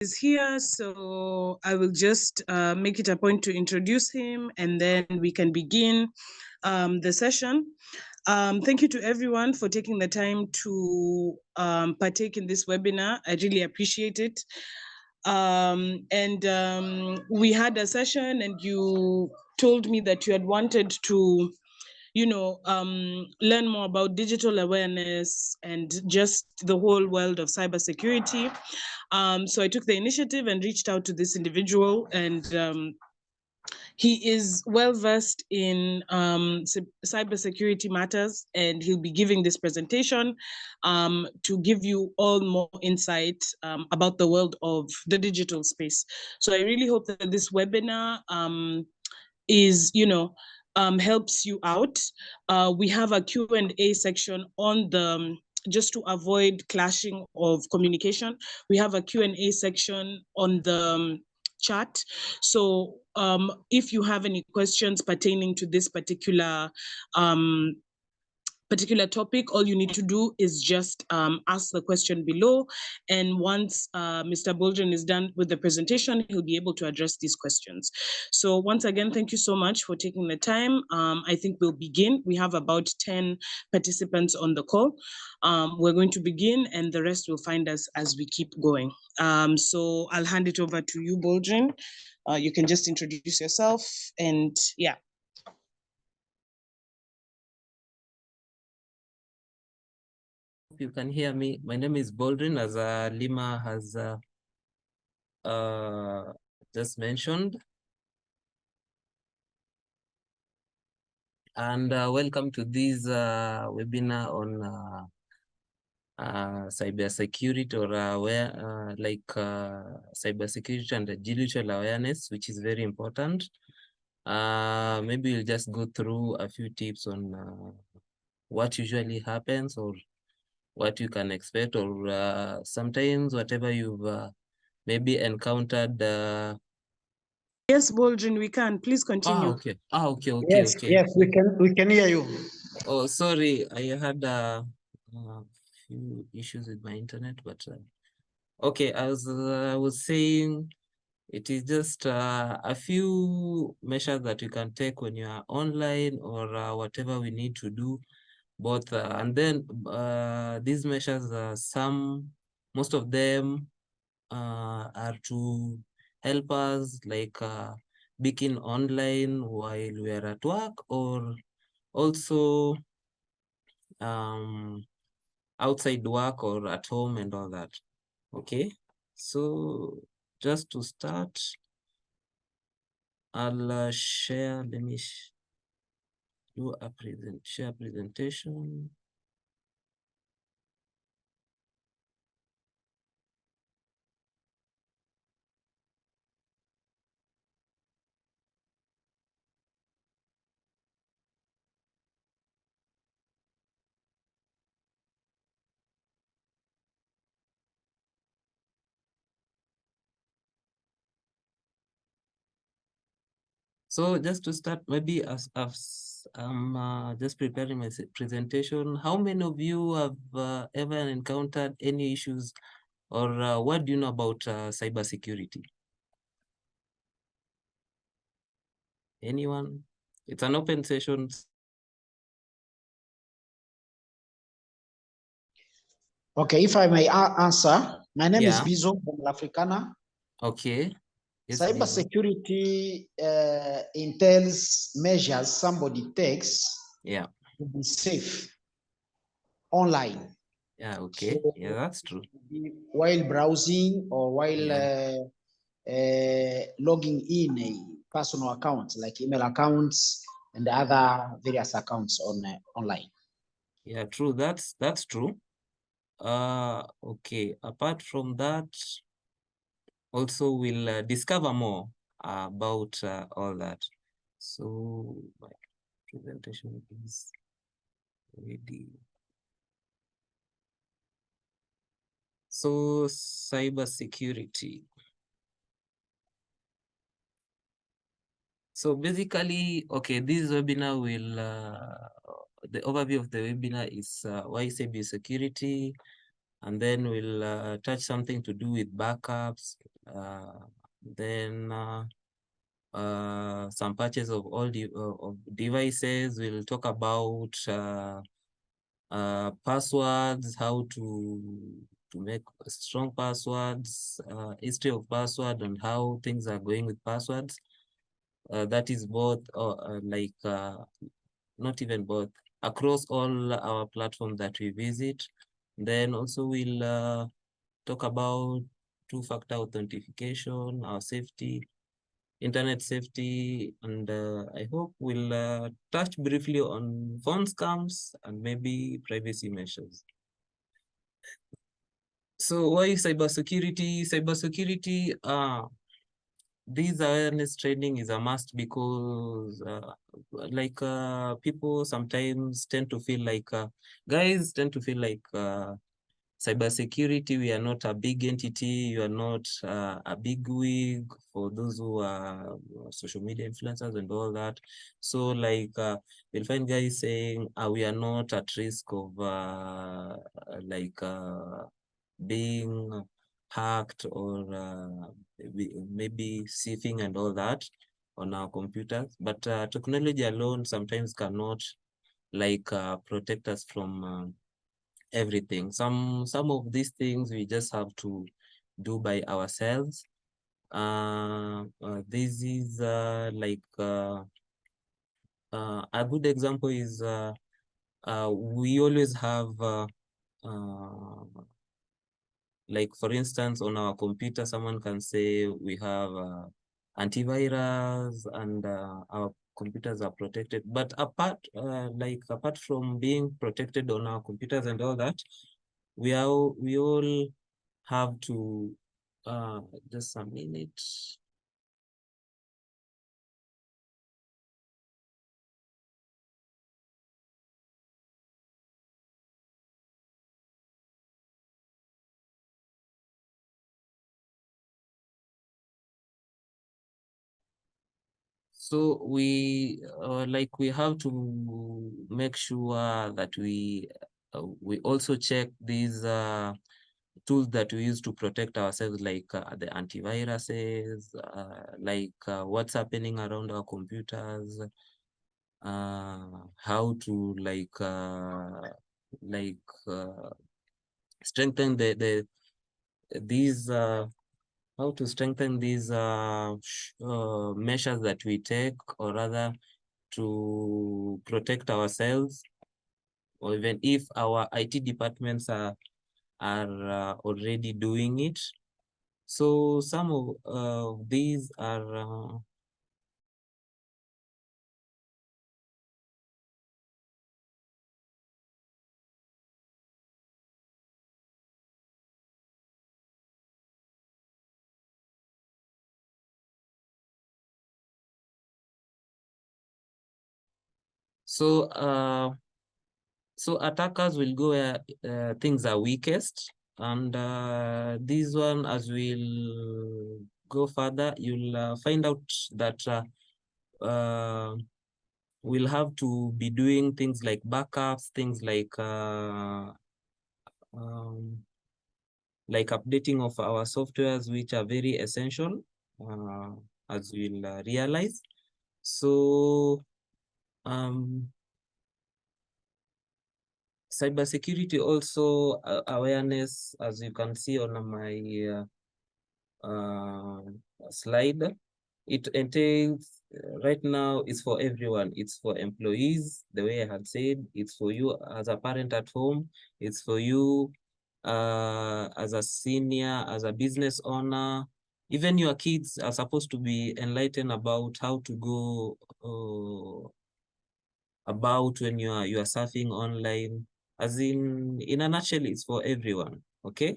is here, so I will just make it a point to introduce him, and then we can begin the session. Thank you to everyone for taking the time to partake in this webinar. I really appreciate it. We had a session, and you told me that you had wanted to learn more about digital awareness and just the whole world of cybersecurity. So I took the initiative and reached out to this individual, and he is well versed in cybersecurity matters, and he'll be giving this presentation to give you all more insight about the world of the digital space. So I really hope that this webinar is, helps you out. We have a Q&A section on the, just to avoid clashing of communication, we have a Q&A section on the chat. So if you have any questions pertaining to this particular topic, all you need to do is just ask the question below. And once Mr. Boldrin is done with the presentation, he'll be able to address these questions. So once again, thank you so much for taking the time. I think we'll begin. We have about 10 participants on the call. We're going to begin, and the rest will find us as we keep going. So I'll hand it over to you, Boldrin. You can just introduce yourself, and yeah. You can hear me. My name is Boldrin, as Lima has just mentioned. And welcome to this webinar on cybersecurity, or cybersecurity and digital awareness, which is very important. Maybe we'll just go through a few tips on what usually happens, or what you can expect, or sometimes whatever you've maybe encountered. Yes, Boldrin, we can. Please continue. Okay. Okay. Yes, we can hear you. Oh, sorry, I had a few issues with my internet, but okay. As I was saying, it is just a few measures that you can take when you are online, or whatever we need to do. Both and then these measures, most of them are to help us, like being online while we are at work, or also outside work, or at home, and all that. Okay, so just to start, I'll share. Let me do a share presentation. So just to start, maybe as I'm just preparing my presentation, how many of you have ever encountered any issues, or what do you know about cybersecurity? Anyone? It's an open session. Okay, if I may answer, my name is Bizo from Africana. Okay. Yes, cybersecurity entails measures somebody takes to be safe online. Yeah, okay. So, yeah, that's true. While browsing, or while logging in a personal account, like email accounts and other various accounts on online. Yeah, true. That's true. Okay. Apart from that, also we'll discover more about all that. So my presentation is ready. So cybersecurity. So basically, okay, this webinar will, the overview of the webinar is why cybersecurity, and then we'll touch something to do with backups, then some patches of all of devices. We'll talk about passwords, how to make strong passwords, history of password, and how things are going with passwords. That is both not even both, across all our platforms that we visit. Then also we'll talk about two-factor authentication, our safety, internet safety, and I hope we'll touch briefly on phone scams and maybe privacy measures. So why cybersecurity? Cybersecurity, this awareness training is a must because people sometimes tend to feel like, guys tend to feel like cybersecurity, we are not a big entity, you are not a big wig for those who are social media influencers and all that. So we'll find guys saying we are not at risk of being hacked or maybe sniffing and all that on our computers. But technology alone sometimes cannot protect us from everything. Some of these things we just have to do by ourselves. This is a good example is we always have like for instance, on our computer, someone can say we have antivirus and our computers are protected. But apart from being protected on our computers and all that, we all have to just a minute. So we have to make sure that we also check these tools that we use to protect ourselves, like the antiviruses, what's happening around our computers, how to strengthen these how to strengthen these measures that we take, or rather to protect ourselves, or even if our IT departments are already doing it. So some of these are so attackers will go where things are weakest, and this one, as we'll go further, you'll find out that we'll have to be doing things like backups, things like updating of our softwares, which are very essential, as we'll realize. So cybersecurity also awareness, as you can see on my slide, it entails right now it's for everyone. It's for employees, the way I had said, it's for you as a parent at home, it's for you as a senior, as a business owner. Even your kids are supposed to be enlightened about how to go about when you are surfing online. As in a nutshell, it's for everyone. Okay.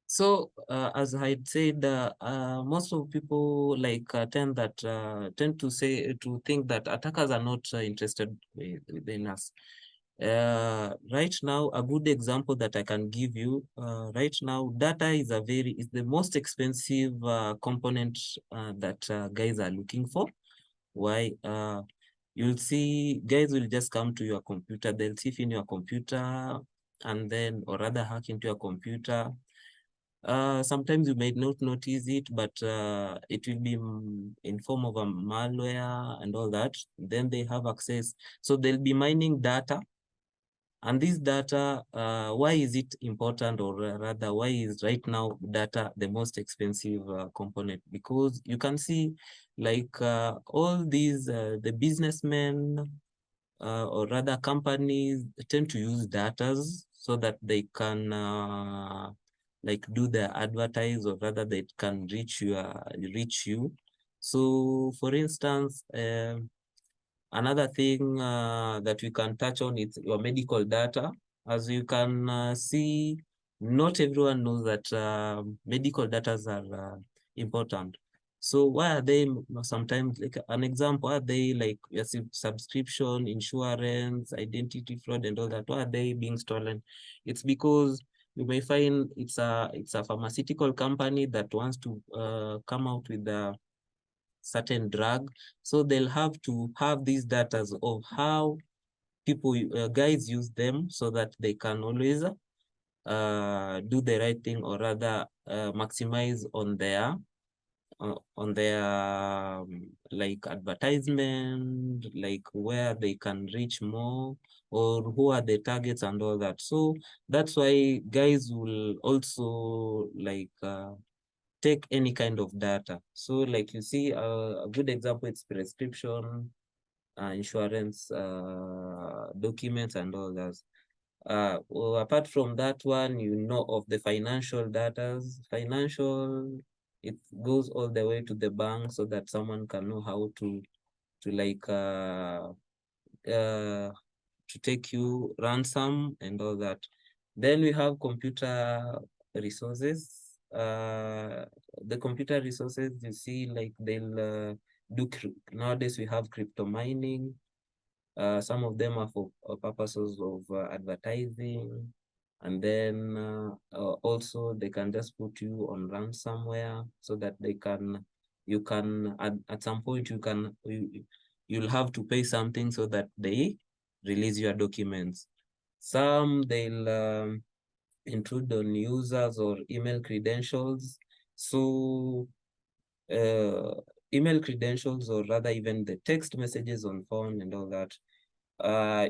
So as I had said, most of people tend to think that attackers are not interested within us. Right now, a good example that I can give you, right now, data is the most expensive component that guys are looking for Why? You'll see guys will just come to your computer, they'll thief in your computer, and then, or rather hack into your computer. Sometimes you may not notice it, but it will be in form of a malware and all that. Then they have access. So they'll be mining data. And this data, why is it important, or rather, why is right now data the most expensive component? Because you can see, like all these, the businessmen, or rather companies tend to use data so that they can like do their advertise, or rather they can reach you. So for instance, another thing that we can touch on is your medical data. As you can see, not everyone knows that medical data are important. So why are they sometimes, like an example, are they like your subscription, insurance, identity fraud and all that? Why are they being stolen? It's because you may find it's a pharmaceutical company that wants to come out with a certain drug. So they'll have to have these data of how people, guys use them, so that they can always do the right thing, or rather maximize on their like advertisement, like where they can reach more, or who are the targets and all that. So that's why guys will also like take any kind of data. So like you see, a good example, it's prescription, insurance, documents and all that. Well, apart from that one, you know, of the financial data, it goes all the way to the bank, so that someone can know how to like to take you ransom and all that. Then we have computer resources. The computer resources, you see, like they'll nowadays we have crypto mining. Some of them are for purposes of advertising, and then also they can just put you on ransomware, so that you can at some point you'll have to pay something so that they release your documents. Some they'll intrude on users or email credentials. So email credentials, or rather even the text messages on phone and all that,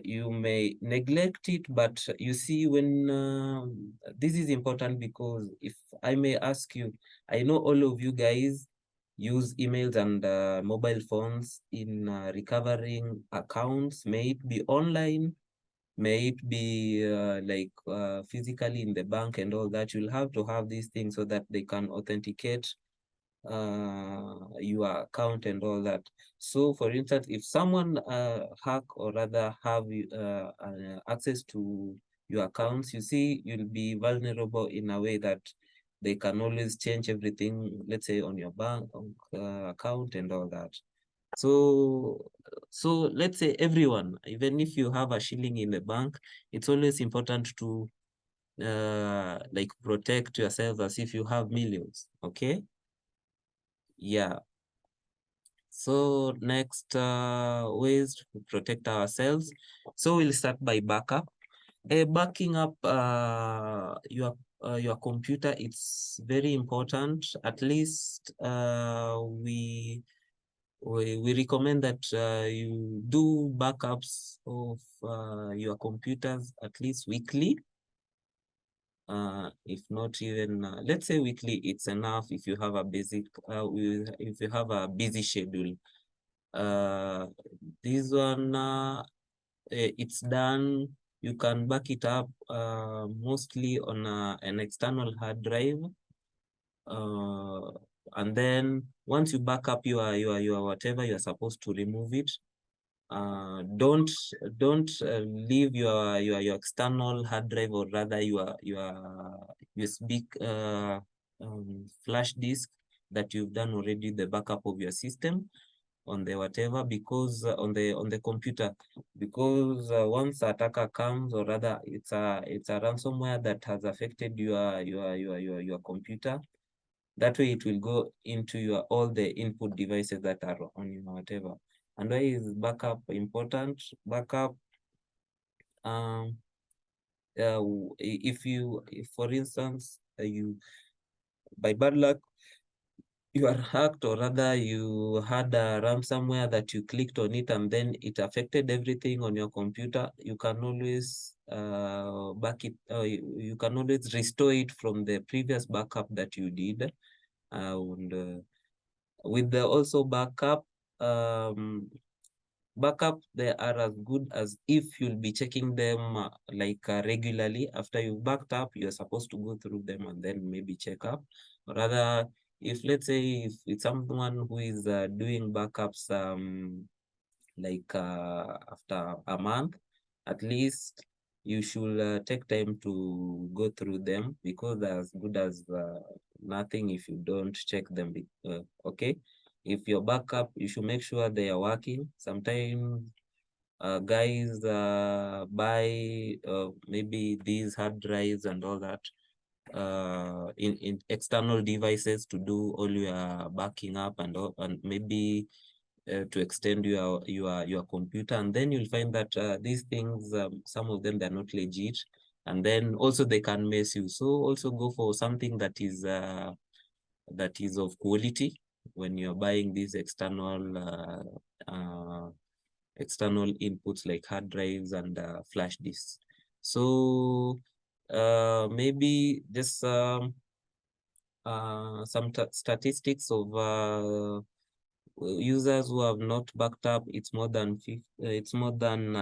you may neglect it, but you see, when this is important, because if I may ask you, I know all of you guys use emails and mobile phones in recovering accounts, may it be online, may it be like physically in the bank and all that. You'll have to have these things so that they can authenticate your account and all that. So for instance, if someone hack, or rather have access to your accounts, you see, you'll be vulnerable in a way that they can always change everything, let's say on your bank account and all that. So let's say everyone, even if you have a shilling in the bank, it's always important to like protect yourself as if you have millions. Okay. Yeah. So next, ways to protect ourselves. So we'll start by backup. Backing up your computer, it's very important. At least we recommend that you do backups of your computers at least weekly. If not even, let's say weekly, it's enough if you have a basic, if you have a busy schedule. This one, it's done. You can back it up mostly on an external hard drive. And then once you back up your whatever you're supposed to, remove it. Don't leave your external hard drive, or rather your USB flash disk that you've done already the backup of your system on the whatever, because on the computer, because once the attacker comes, or rather it's a ransomware that has affected your computer, that way it will go into all the input devices that are on your whatever. And why is backup important? Backup, if for instance, you by bad luck you are hacked, or rather you had a ransomware that you clicked on it and then it affected everything on your computer, you can always you can always restore it from the previous backup that you did. And with the also backup, they are as good as if you'll be checking them regularly. After you backed up, you're supposed to go through them and then maybe check up. Or rather, if let's say if it's someone who is doing backups after a month, at least you should take time to go through them, because they're as good as nothing if you don't check them. Okay, if your backup, you should make sure they are working. Sometimes guys buy maybe these hard drives and all that in external devices to do all your backing up and all, and maybe to extend your computer, and then you'll find that these things, some of them, they're not legit, and then also they can mess you. So also go for something that is of quality when you're buying these external inputs like hard drives and flash disks. So maybe just some statistics of users who have not backed up. It's more than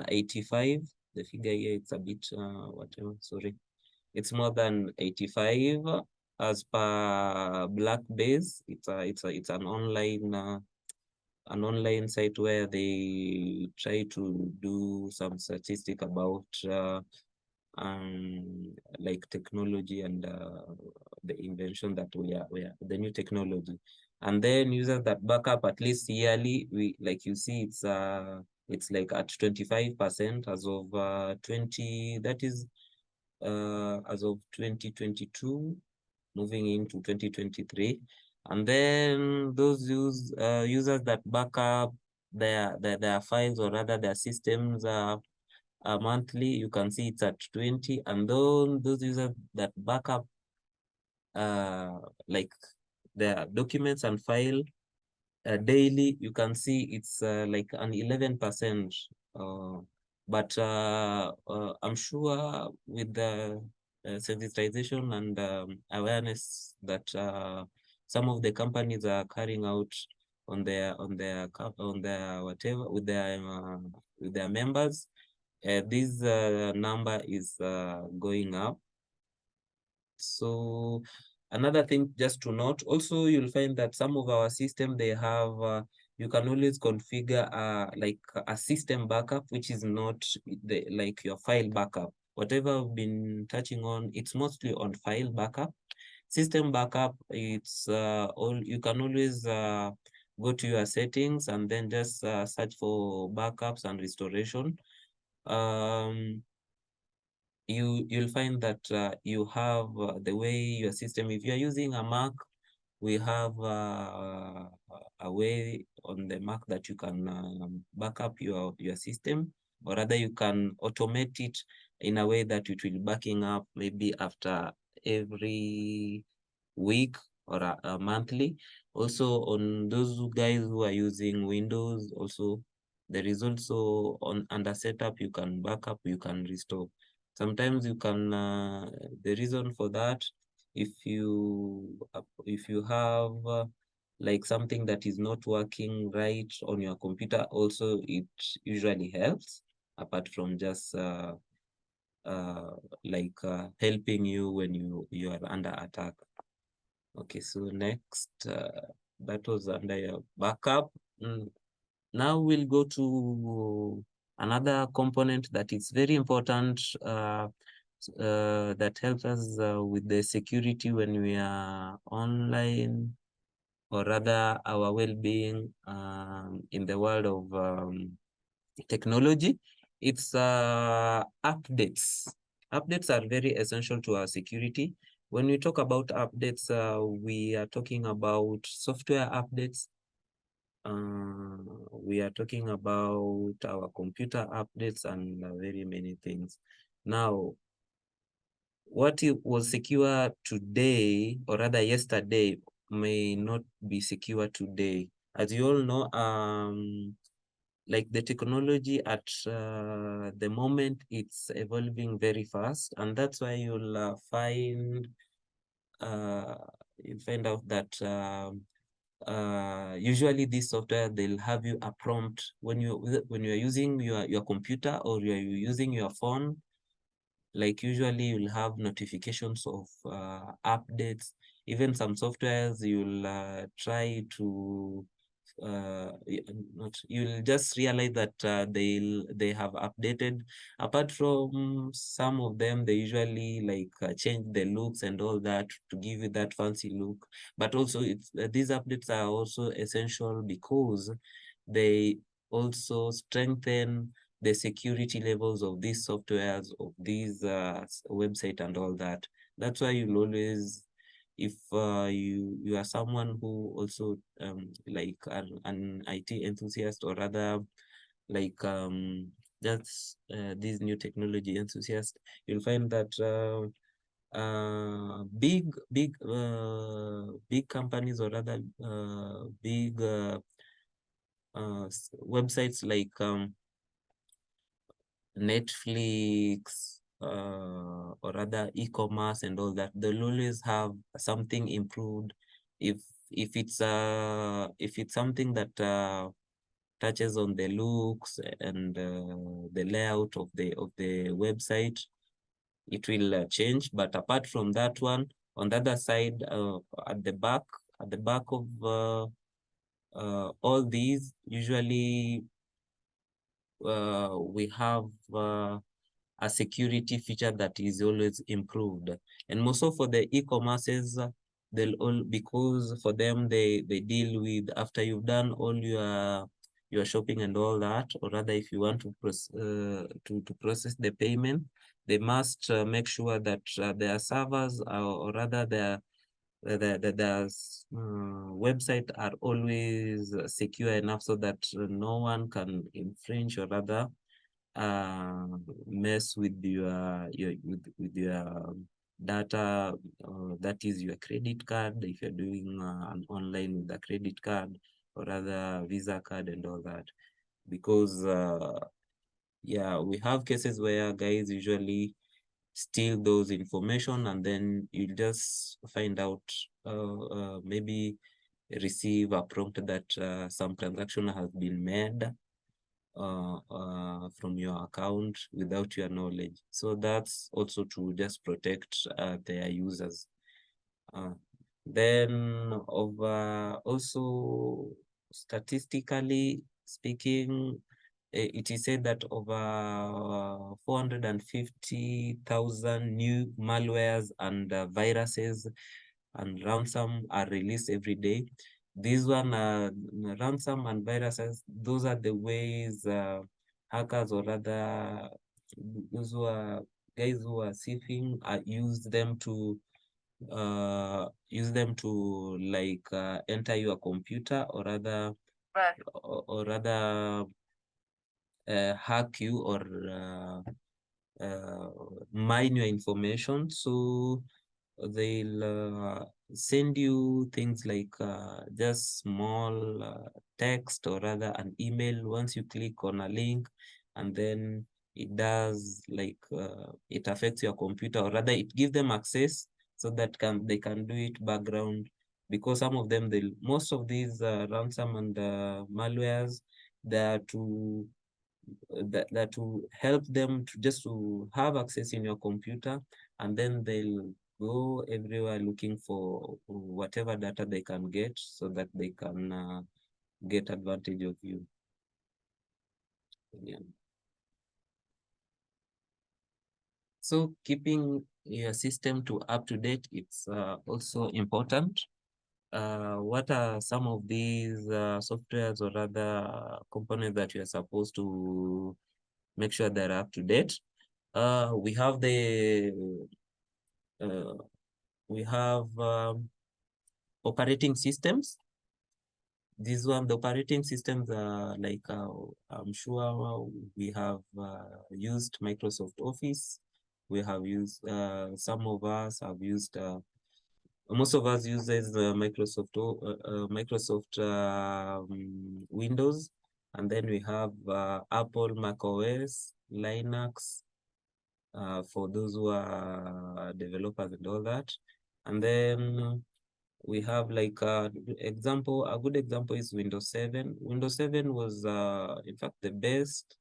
85. The figure here, it's a bit whatever, sorry. It's more than 85 as per Black Base. It's an online site where they try to do some statistic about like technology and the invention that we are the new technology. And then users that back up at least yearly, like you see, it's like at 25% as of 20, that is as of 2022 moving into 2023. And then those users that back up their files, or rather their systems monthly, you can see it's at 20. And then those users that back up like their documents and file daily, you can see it's like an 11%. But I'm sure with the sensitization and awareness that some of the companies are carrying out on their whatever with their members, this number is going up. So another thing just to note, also you'll find that some of our system, they have you can always configure like a system backup, which is not like your file backup. Whatever I've been touching on, it's mostly on file backup. System backup, it's all you can always go to your settings and then just search for backups and restoration. You'll find that you have the way your system, if you're using a Mac, we have a way on the Mac that you can back up your system, or rather you can automate it in a way that it will backing up maybe after every week or a monthly. Also on those guys who are using Windows, also there is also under setup, you can back up, you can restore. Sometimes you can the reason for that, if you have like something that is not working right on your computer, also it usually helps, apart from just helping you when you are under attack. Okay, so next, that was under your backup. Now we'll go to another component that is very important, that helps us with the security when we are online, or rather our well-being in the world of technology. It's updates. Updates are very essential to our security. When we talk about updates, we are talking about software updates, we are talking about our computer updates and very many things. Now, what was secure today, or rather yesterday, may not be secure today. As you all know, like the technology at the moment, it's evolving very fast, and that's why you'll find out that usually this software, they'll have you a prompt when you're using your computer or you're using your phone. Like usually you'll have notifications of updates. Even some softwares you'll try to you'll just realize that they have updated. Apart from some of them, they usually like change the looks and all that to give you that fancy look. But also it's these updates are also essential because they also strengthen the security levels of these softwares, of these website and all that. That's why you'll always, if you are someone who also like an IT enthusiast, or rather like just these new technology enthusiast, you'll find that big companies, or rather big websites like Netflix, or other e-commerce and all that, they'll always have something improved. If it's something that touches on the looks and the layout of the website, it will change. But apart from that one, on the other side, at the back of all these, usually we have a security feature that is always improved. And also for the e-commerces, they'll all, because for them they deal with, after you've done all your shopping and all that, or rather if you want to process the payment, they must make sure that their servers or rather their website are always secure enough so that no one can infringe or rather mess with your data, that is your credit card, if you're doing an online with a credit card or rather Visa card and all that. Because yeah, we have cases where guys usually steal those information, and then you just find out maybe receive a prompt that some transaction has been made from your account without your knowledge. So that's also to just protect their users. Then also statistically speaking, it is said that over 450,000 new malwares and viruses and ransom are released every day. These one ransom and viruses, those are the ways hackers or other those who are guys who are thieving use them to like enter your computer or rather hack you or mine your information. So they'll send you things like just small text or rather an email. Once you click on a link, and then it does like it affects your computer, or rather it gives them access so that they can do it background. Because some of them, most of these ransom and malwares, they are to help them to just to have access in your computer, and then they'll go everywhere looking for whatever data they can get so that they can get advantage of you. Yeah. So keeping your system to up to date, it's also important. What are some of these softwares or other components that you are supposed to make sure they're up to date? We have uh, operating systems. this one, the operating systems are like, I'm sure we have used Microsoft Office. We have used, some of us have used, most of us uses Microsoft Windows, and then we have Apple Mac OS, Linux, for those who are developers and all that. And then we have like a good example is Windows 7. Windows 7 was in fact the best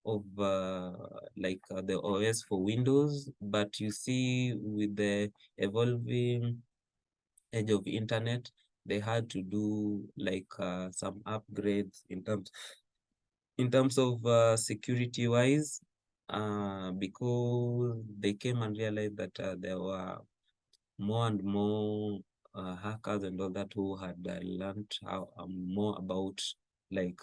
of the OS for Windows, but you see with the evolving age of internet, they had to do like some upgrades in terms of security wise, because they came and realized that there were more and more hackers and all that who had learned how more about like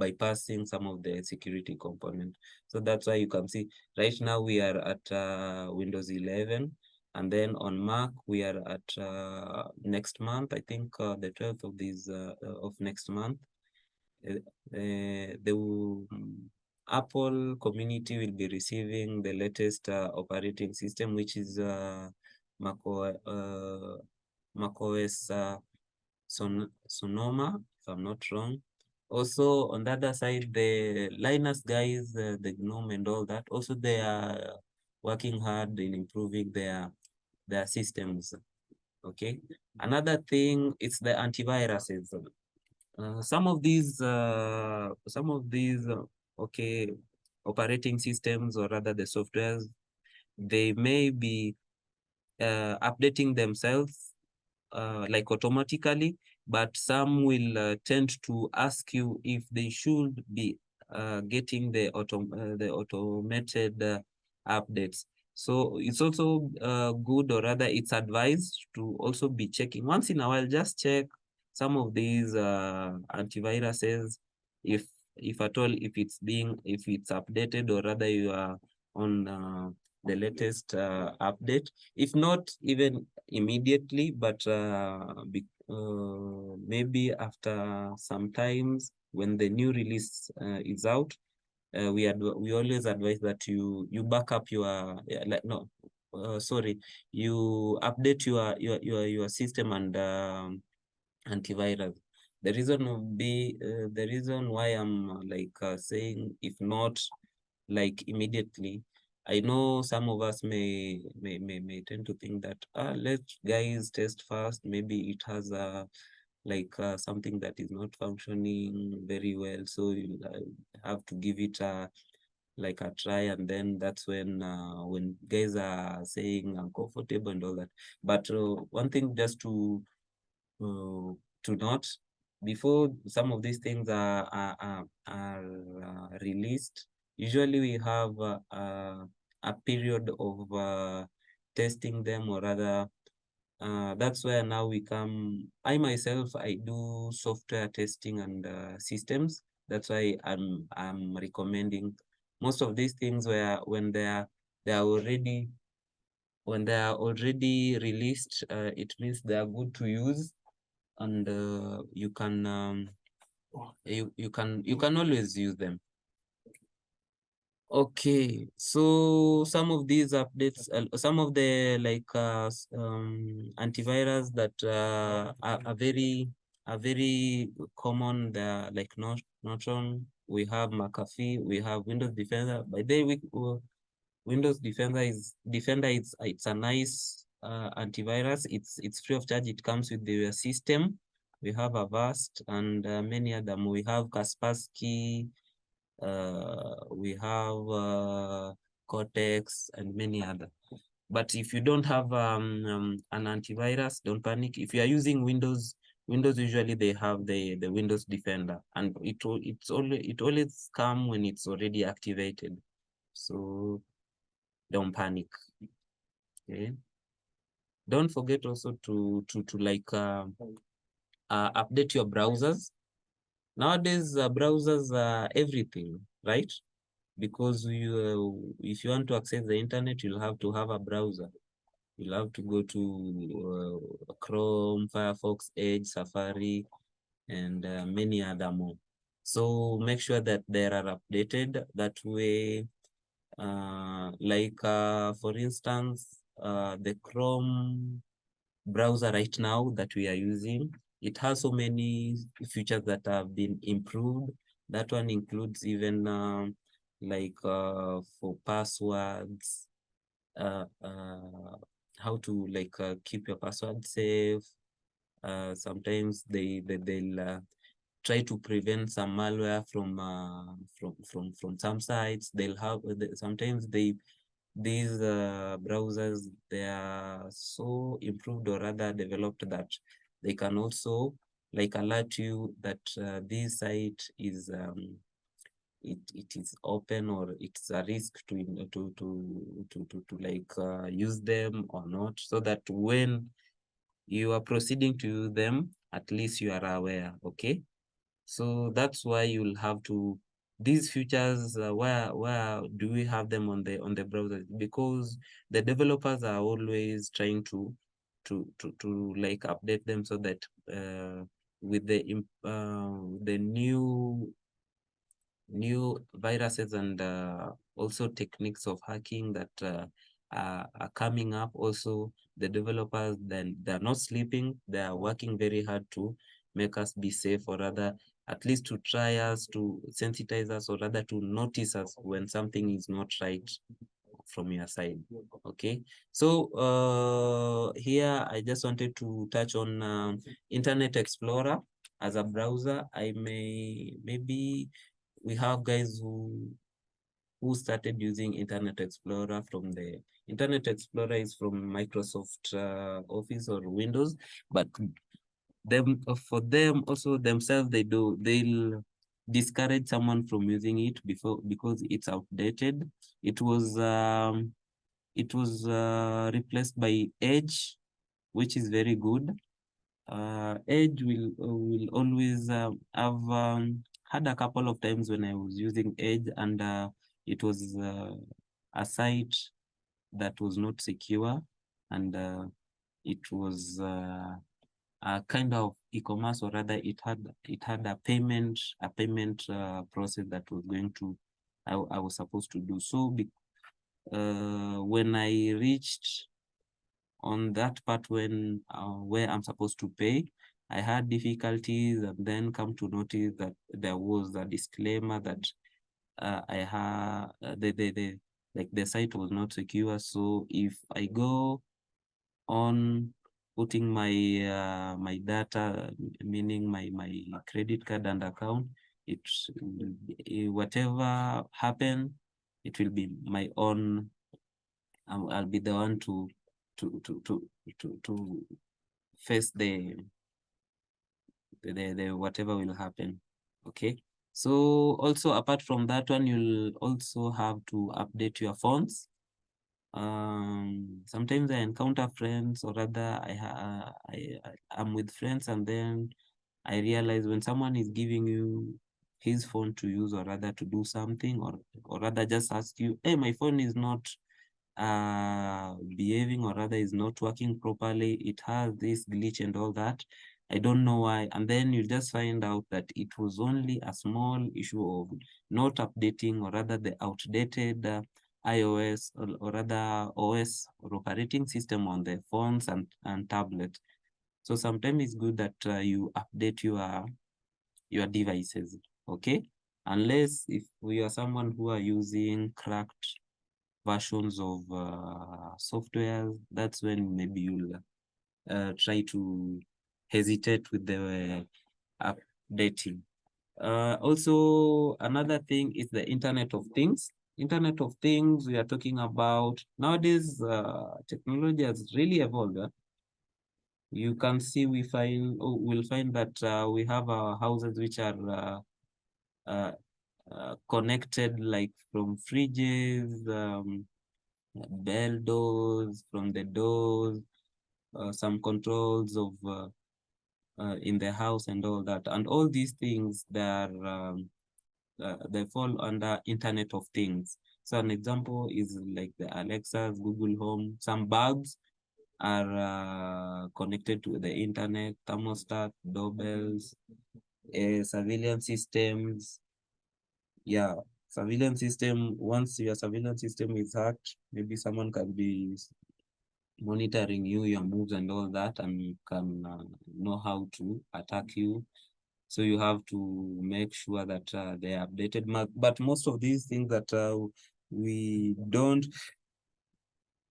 bypassing some of the security component. So that's why you can see right now we are at Windows 11, and then on Mac we are at next month, I think the 12th of next month. Apple community will be receiving the latest operating system, which is macOS Sonoma, if I'm not wrong. Also, on the other side, the Linux guys, the GNOME and all that, also they are working hard in improving their systems. Okay. Another thing, it's the antiviruses. Some of these okay, operating systems, or rather the softwares, they may be updating themselves like automatically, but some will tend to ask you if they should be getting the automated updates. So it's also good, or rather it's advised to also be checking once in a while. Just check some of these antiviruses, if at all, if it's updated, or rather you are on the latest update. If not even immediately, but maybe after some times when the new release is out, we always advise that you back up your you update your system and antivirus. The reason why I'm saying if not like immediately, I know some of us may tend to think that let guys test first, maybe it has something that is not functioning very well, so you have to give it a try, and then that's when guys are saying uncomfortable and all that. But one thing just to note, before some of these things are released, usually we have a period of testing them, or rather that's where now we come. I myself, I do software testing and systems. That's why I'm recommending most of these things where when they are already released, it means they are good to use, and you can always use them. Okay, so some of these updates, some of the antivirus that are very common. They're like Norton. We have McAfee. We have Windows Defender. By the way, Windows Defender it's a nice antivirus. It's free of charge. It comes with the system. We have Avast and many other. We have Kaspersky. We have Cortex and many other. But if you don't have an antivirus, don't panic. If you are using Windows usually they have the Windows Defender, and it always come when it's already activated. So don't panic. Okay. Don't forget also to update your browsers. Nowadays, browsers are everything, right? Because if you want to access the internet, you'll have to have a browser. you'll have to go to Chrome, Firefox, Edge, Safari, and many other more. So make sure that they are updated. That way, for instance, the Chrome browser right now that we are using, it has so many features that have been improved. That one includes even for passwords, how to keep your password safe. Sometimes they'll try to prevent some malware from some sites. They'll have sometimes these browsers, they are so improved or rather developed that they can also alert you that this site is it is open, or it's a risk to use them or not, so that when you are proceeding to use them, at least you are aware. Okay, so that's why you'll have to these features. Where do we have them on the browser? Because the developers are always trying to update them, so that with the new viruses and also techniques of hacking that are coming up. Also, the developers, then they're not sleeping. They are working very hard to make us be safe, or rather, at least to try us, to sensitize us, or rather to notice us when something is not right from your side. Okay, so here I just wanted to touch on Internet Explorer as a browser. Maybe we have guys who started using Internet Explorer from the Internet Explorer is from Microsoft Office or Windows, but for them also themselves, they'll discourage someone from using it because it's outdated. It was replaced by Edge, which is very good. Edge will always have had a couple of times when I was using Edge, and it was a site that was not secure, and it was a kind of e-commerce, or rather it had a payment process that was going to I was supposed to do. So when I reached on that part when where I'm supposed to pay, I had difficulties, and then come to notice that there was a disclaimer that I had the site was not secure. So if I go on putting my data, meaning my credit card and account, whatever happen, it will be my own. I'll be the one to face the whatever will happen. Okay, so also apart from that one, you'll also have to update your phones. Sometimes I encounter friends, or rather I'm with friends, and then I realize when someone is giving you his phone to use, or rather to do something, or rather just ask you, hey, my phone is not behaving, or rather is not working properly, it has this glitch and all that, I don't know why. And then you just find out that it was only a small issue of not updating, or rather the outdated iOS, or rather OS or operating system on the phones and tablet. So sometimes it's good that you update your devices. Okay, unless if we are someone who are using cracked versions of software, that's when maybe you'll try to hesitate with the updating. Also, another thing is the Internet of Things. Internet of Things, we are talking about nowadays, technology has really evolved. You can see we'll find that we have our houses which are connected, like from fridges, bell doors, from the doors, some controls of in the house and all that. And all these things, they fall under Internet of Things. So an example is like the Alexas, Google Home, some bulbs. are connected to the internet, thermostat, doorbells, surveillance systems. Yeah, surveillance system, once your surveillance system is hacked, maybe someone can be monitoring you, your moves and all that, and can know how to attack you. So you have to make sure that they are updated. But most of these things that we don't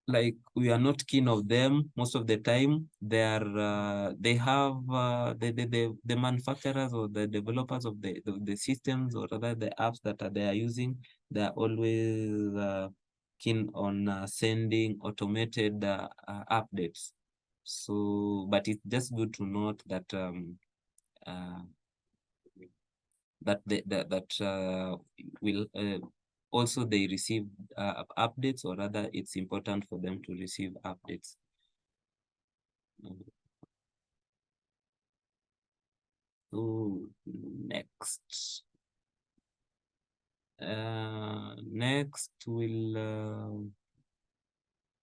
like, we are not keen of them most of the time. They are they have the manufacturers or the developers of the systems, or rather the apps that they are using, they are always keen on sending automated updates. So but it's just good to note that uh, will also they receive updates, or rather it's important for them to receive updates. So next we'll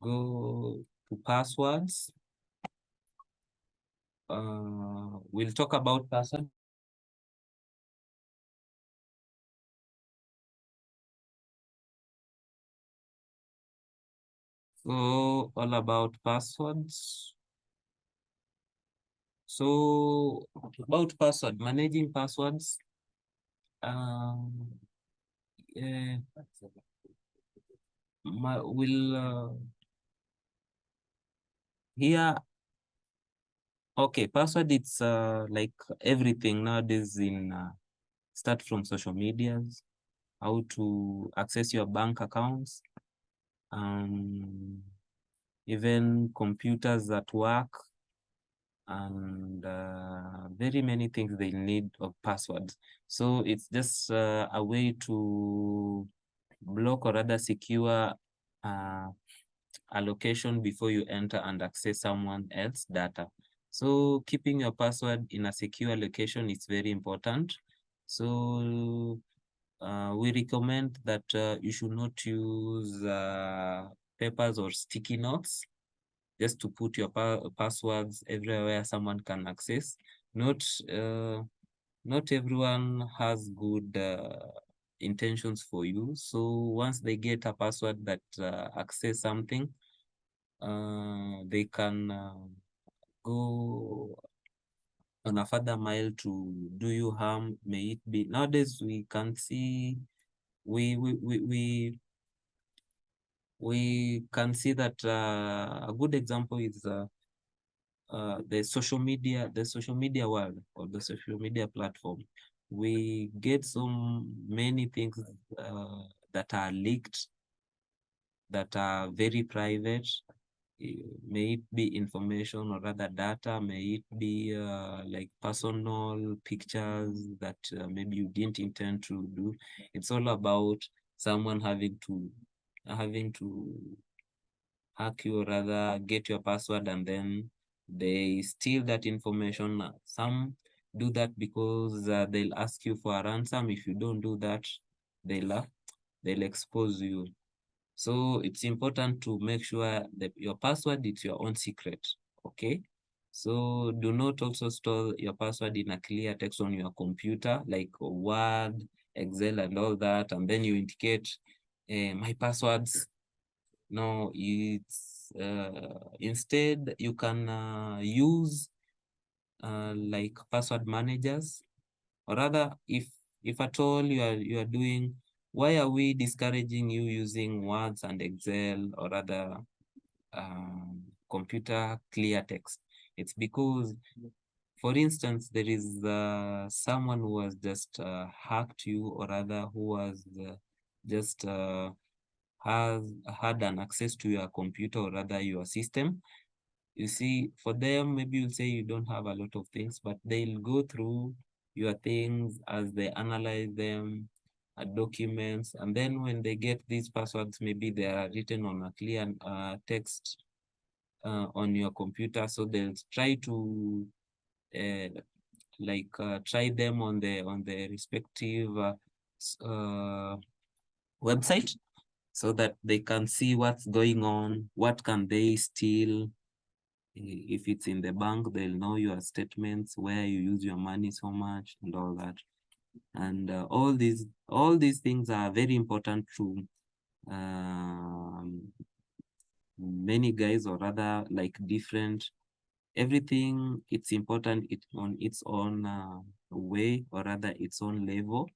go to passwords. We'll talk about password. So all about passwords. So about password, managing passwords. Yeah, will here. Okay, password, it's like everything nowadays in start from social medias, how to access your bank accounts, even computers at work, and very many things they need of passwords. So it's just a way to block or rather secure a location before you enter and access someone else's data. So keeping your password in a secure location is very important. So we recommend that you should not use papers or sticky notes just to put your passwords everywhere someone can access. Not not everyone has good intentions for you. So once they get a password that access something, they can go on a further mile to do you harm. May it be nowadays we can see we can see that a good example is the social media world, or the social media platform. We get so many things that are leaked, that are very private. May it be information or rather data, may it be like personal pictures that maybe you didn't intend to do. It's all about someone having to hack you, or rather get your password, and then they steal that information. Some do that because they'll ask you for a ransom. If you don't do that, they'll expose you. So it's important to make sure that your password is your own secret, okay? So do not also store your password in a clear text on your computer, like Word, Excel, and all that, and then you indicate my passwords. No, it's instead you can use like password managers, or rather, if at all you are doing, why are we discouraging you using Words and Excel or other computer clear text? It's because, for instance, there is someone who has just hacked you, or rather who has just has had an access to your computer, or rather your system. You see, for them, maybe you'll say you don't have a lot of things, but they'll go through your things as they analyze them, documents, and then when they get these passwords, maybe they are written on a clear text on your computer. So they'll try to try them on the respective website, so that they can see what's going on, what can they steal, If it's in the bank, they'll know your statements, where you use your money so much and all that. And all these things are very important to many guys, or rather like different, everything, it's important on its own way, or rather its own level,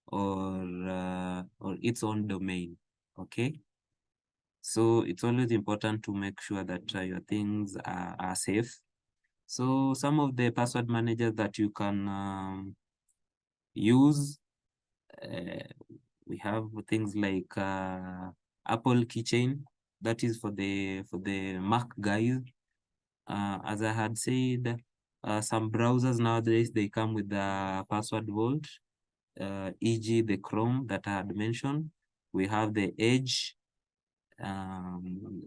or its own domain. Okay, so it's always important to make sure that your things are safe. So some of the password managers that you can use, we have things like Apple Keychain, that is for the Mac guys. As I had said, some browsers nowadays, they come with the password vault, e.g. the Chrome that I had mentioned. We have the Edge.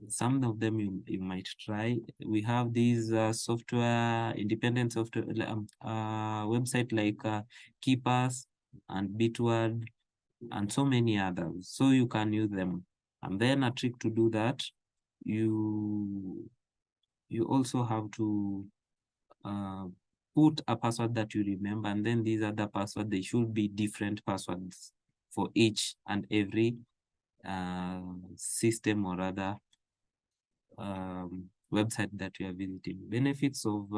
Some of them you might try. We have these independent software website like Keepers and Bitword and so many others. So you can use them. And then a trick to do that, you also have to put a password that you remember, and then these other passwords, they should be different passwords for each and every system or other website that you are visiting. Benefits of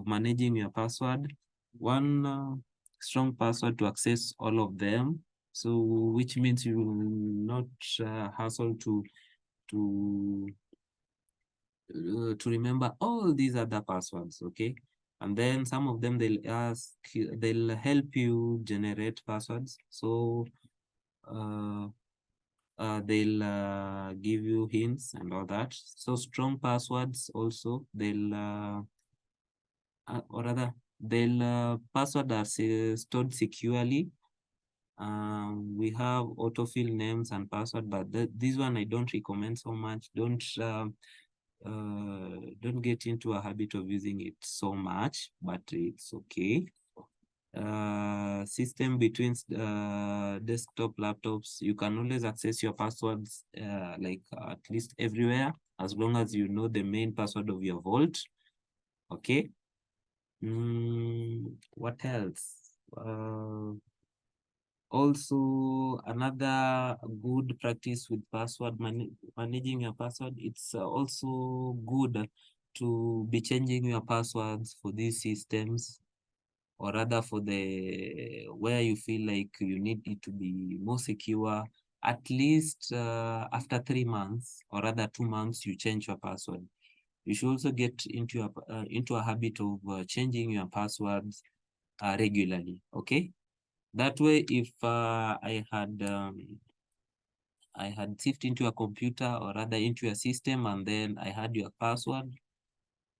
managing your password: one, strong password to access all of them. So which means you will not hassle to remember all these other passwords. Okay, and then some of them, they'll help you generate passwords. So they'll give you hints and all that. So strong passwords also, or rather, password are stored securely. We have autofill names and password, but this one I don't recommend so much. Don't get into a habit of using it so much, but it's okay. System between desktop laptops, you can always access your passwords like at least everywhere, as long as you know the main password of your vault. Okay. What else? Also, another good practice with password managing your password, it's also good to be changing your passwords for these systems, or rather for where you feel like you need it to be more secure. At least after 3 months, or rather 2 months, you change your password. You should also get into a habit of changing your passwords regularly. Okay, that way, if I had thieved into a computer, or rather into a system, and then I had your password,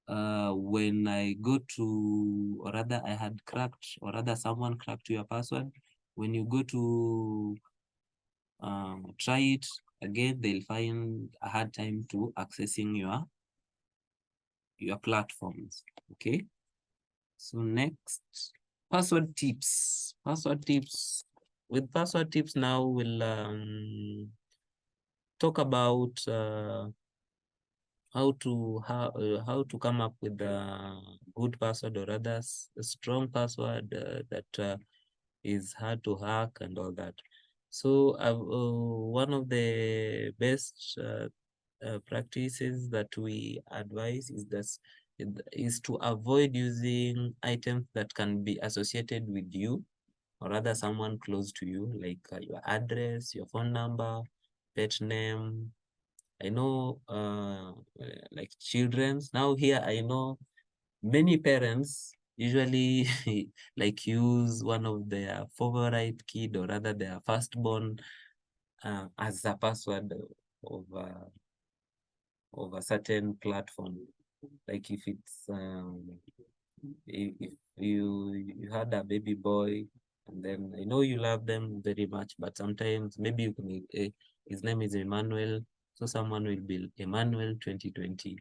when I go to, or rather I had cracked, or rather someone cracked your password, when you go to try it again, they'll find a hard time to accessing your platforms. Okay, so next, password tips. With password tips now, we'll talk about how to come up with a good password, or rather a strong password that is hard to hack and all that. So one of the best practices that we advise is to avoid using items that can be associated with you, or rather someone close to you, like your address, your phone number, pet name. I know like children's. Now here I know many parents usually like use one of their favorite kid, or rather their firstborn, as a password of a certain platform. Like if it's if you had a baby boy, and then I know you love them very much, but sometimes maybe you can, his name is Emmanuel, so someone will be Emmanuel 2020,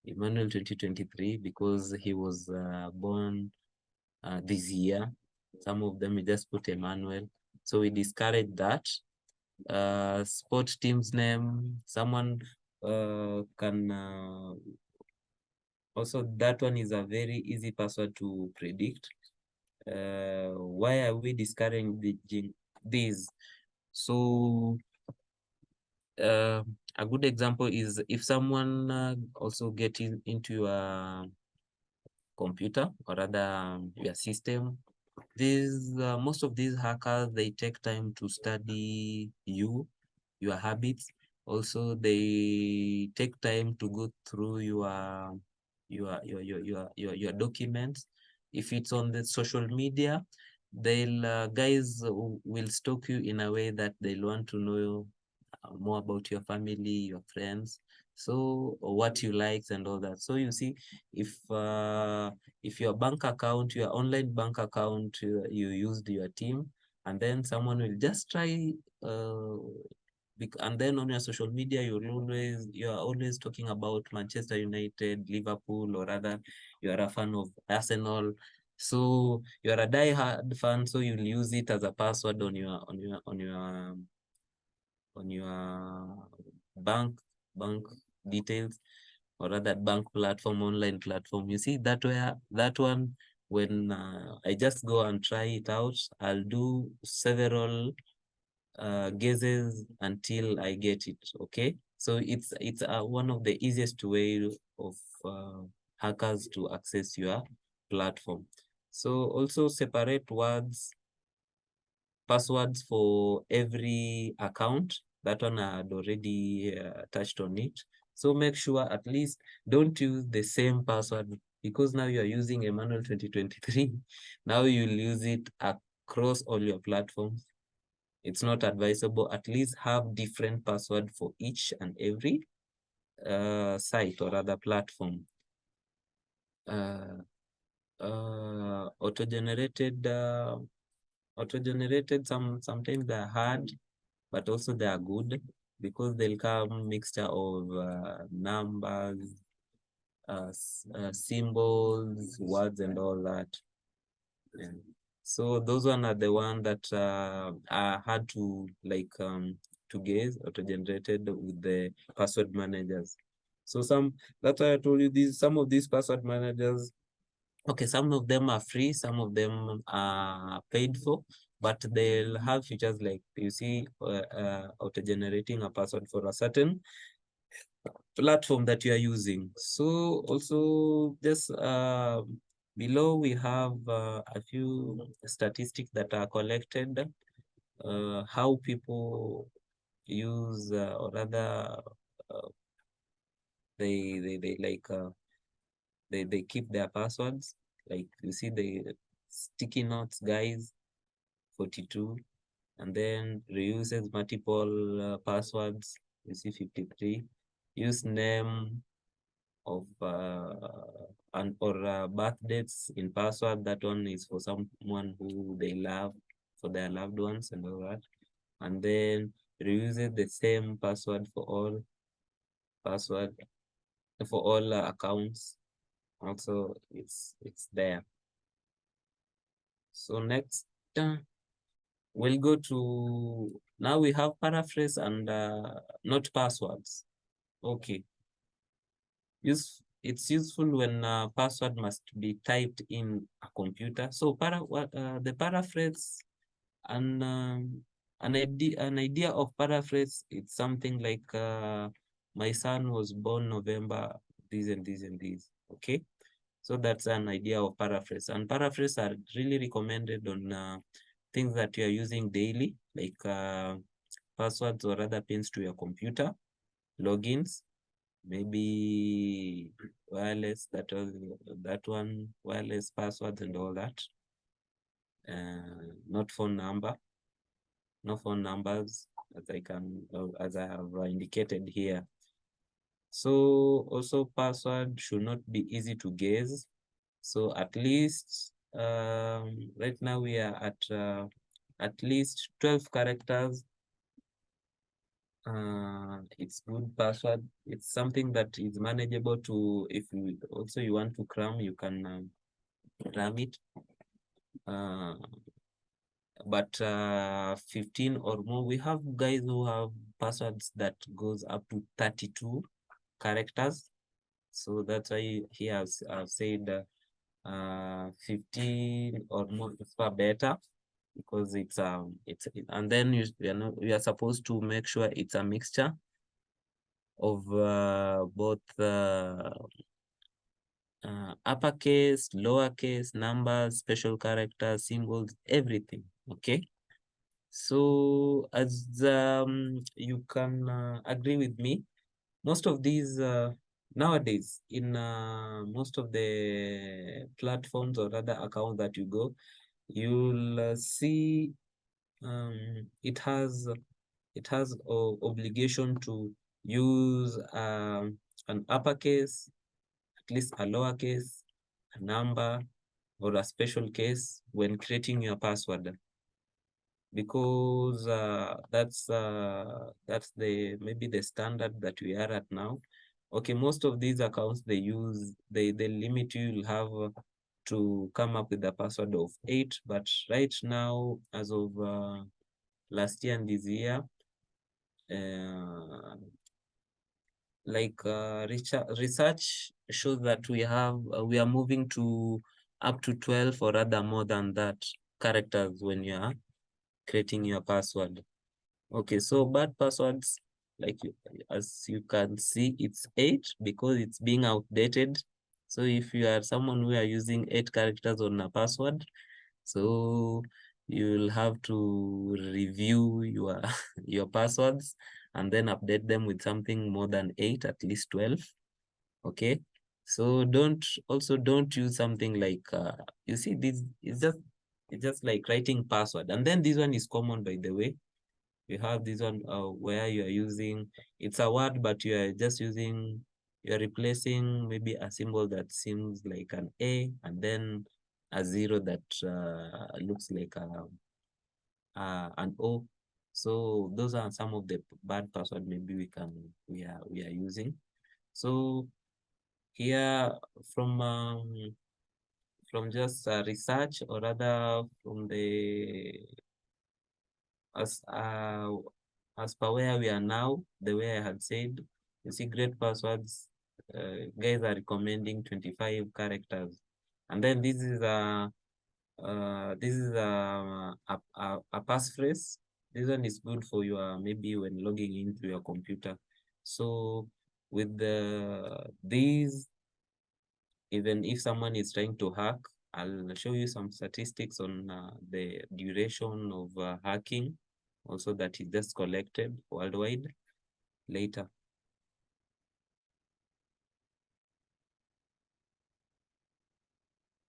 Emmanuel 2023, because he was born this year. Some of them we just put Emmanuel, so we discourage that. Sport team's name, someone can also, that one is a very easy password to predict. Why are we discouraging these? So a good example is if someone also getting into your computer or rather your system, these most of these hackers, they take time to study you, your habits. Also, they take time to go through your documents. If it's on the social media, they'll guys will stalk you in a way that they'll want to know more about your family, your friends, so what you likes and all that. So you see, if your bank account, your online bank account, you used your team, and then someone will just try and then on your social media you're always talking about Manchester United, Liverpool, or rather you are a fan of Arsenal. So you're a die-hard fan, so you'll use it as a password on your bank details, or rather bank platform, online platform. You see that one, when I just go and try it out, I'll do several guesses until I get it. Okay, so it's one of the easiest way of hackers to access your platform. So also separate passwords for every account. That one I had already touched on it. So make sure at least don't use the same password, because now you're using Emmanuel 2023. Now you'll use it across all your platforms. It's not advisable. At least have different password for each and every site or other platform. Auto-generated sometimes they're hard, but also they are good, because they'll come mixture of numbers, symbols, words, and all that. Yeah. So those one are the one that are hard to to guess, auto-generated with the password managers. So that's why I told you some of these password managers. Okay, some of them are free, some of them are paid for, but they'll have features like, you see, auto-generating a password for a certain platform that you are using. So also just below we have a few statistics that are collected, how people use or rather uh, they like they keep their passwords. Like you see the sticky notes guys, 42, and then reuses multiple passwords, you see 53. Use name of and or birth dates in password. That one is for someone who they love, for their loved ones and all that. And then reuses the same password for all accounts. Also, it's there. So next, we'll go to, now we have paraphrase and not passwords. Okay. It's useful when password must be typed in a computer. So the paraphrase and an idea of paraphrase, it's something like my son was born November this and this and this. Okay, so that's an idea of paraphrase, and paraphrase are really recommended on things that you are using daily, like passwords or other pins to your computer, logins, maybe wireless, that one, wireless passwords and all that. Not phone number, no phone numbers, as I have indicated here. So also password should not be easy to guess. So at least right now we are at least 12 characters. It's good password. It's something that is manageable to, if you also you want to cram, you can cram it. But 15 or more, we have guys who have passwords that goes up to 32. characters. So that's why here I've said 15 or more is far better, because and then we are supposed to make sure it's a mixture of both uppercase, lowercase, numbers, special characters, symbols, everything. Okay. So as you can agree with me, most of these nowadays in most of the platforms or other accounts that you go, you'll see it has obligation to use an uppercase, at least a lowercase, a number, or a special case when creating your password, because that's the maybe the standard that we are at now. Okay, most of these accounts they limit you. You'll have to come up with a password of 8, but right now, as of last year and this year, uh, research shows that we are moving to up to 12 or rather more than that characters when you are creating your password. Okay, so bad passwords, as you can see, it's 8 because it's being outdated. So if you are someone who are using 8 characters on a password, so you'll have to review your your passwords and then update them with something more than 8, at least 12. Okay, so don't use something like you see, this is just like writing password, and then this one is common, by the way. You have this one where you are using, it's a word, but you're replacing maybe a symbol that seems like an A, and then a 0 that looks like an O. So those are some of the bad password maybe we are using. So here, from just research, or rather from the as uh as per where we are now, the way I had said, you see, great passwords, guys are recommending 25 characters, and then this is a passphrase. This one is good for your maybe when logging into your computer. So with these, even if someone is trying to hack, I'll show you some statistics on the duration of hacking, also that is just collected worldwide later.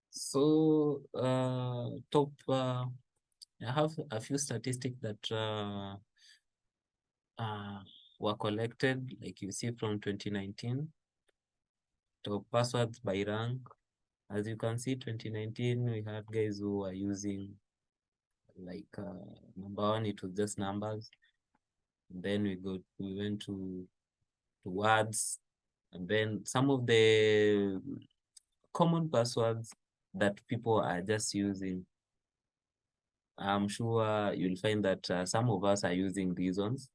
So I have a few statistics that were collected, like you see from 2019, top passwords by rank. As you can see, 2019, we had guys who were using like number one, it was just numbers. And then we went to words, and then some of the common passwords that people are just using. I'm sure you'll find that some of us are using these ones.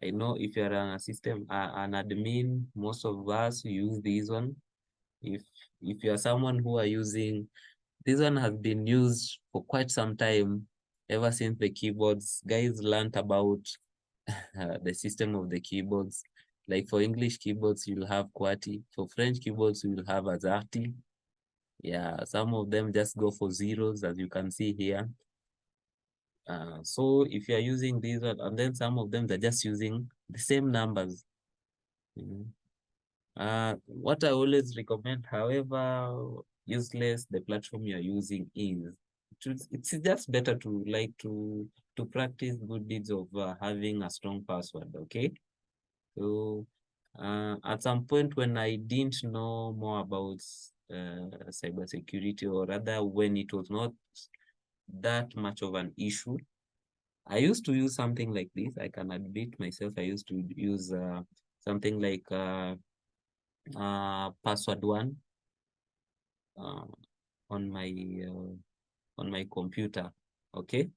I know if you're an system, an admin, most of us use these one. If you're someone who are using, this one has been used for quite some time, ever since the keyboards. Guys learned about the system of the keyboards. Like for English keyboards, you'll have QWERTY. For French keyboards, you'll have AZERTY. Yeah, some of them just go for zeros, as you can see here. So if you are using these, and then some of them, they're just using the same numbers. What I always recommend, however useless the platform you're using is, it's just better to practice good deeds of having a strong password. Okay, so at some point when I didn't know more about cybersecurity, or rather when it was not that much of an issue, I used to use something like this. I can admit myself, I used to use something like password one uh, on my computer. Okay,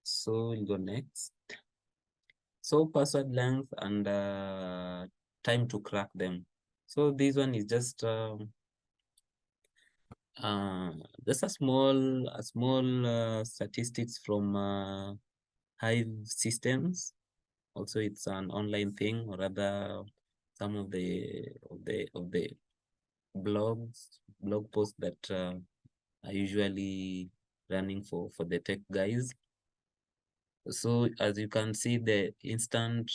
so we'll go next. So password length and time to crack them. So this one is just a small statistics from Hive systems. Also, it's an online thing, or rather, some of the blog posts that are usually running for the tech guys. So as you can see, the instant,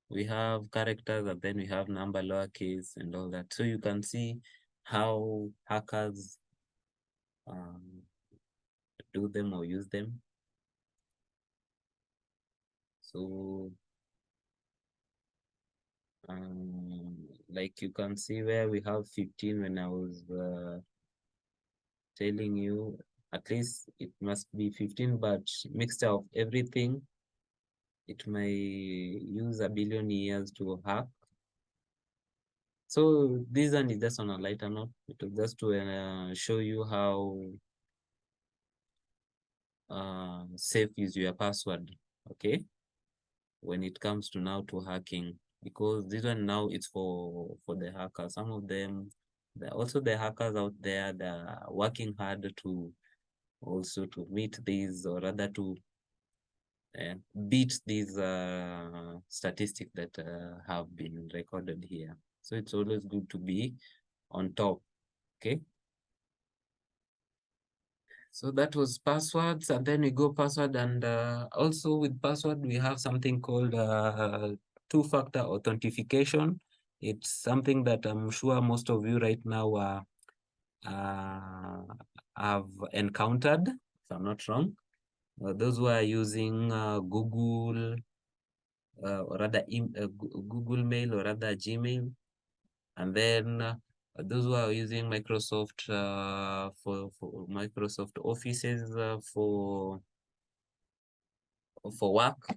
we have characters, and then we have number, lowercase, and all that. So you can see how hackers do them or use them. So like you can see where we have 15 when I was telling you, at least it must be 15, but mixture of everything. It may use a billion years to hack. So this one is just on a lighter note. It was just to show you how safe is your password, okay, when it comes to now to hacking, because this one now it's for the hackers. Some of them, also the hackers out there, they're working hard to also to meet these, or rather to beat these statistics that have been recorded here. So it's always good to be on top, okay? So that was passwords, and then we go password, and also with password, we have something called two-factor authentication. It's something that I'm sure most of you right now have encountered, if I'm not wrong. Those who are using Google, or rather Google Mail, or rather Gmail, and then those who are using Microsoft for Microsoft Offices for work,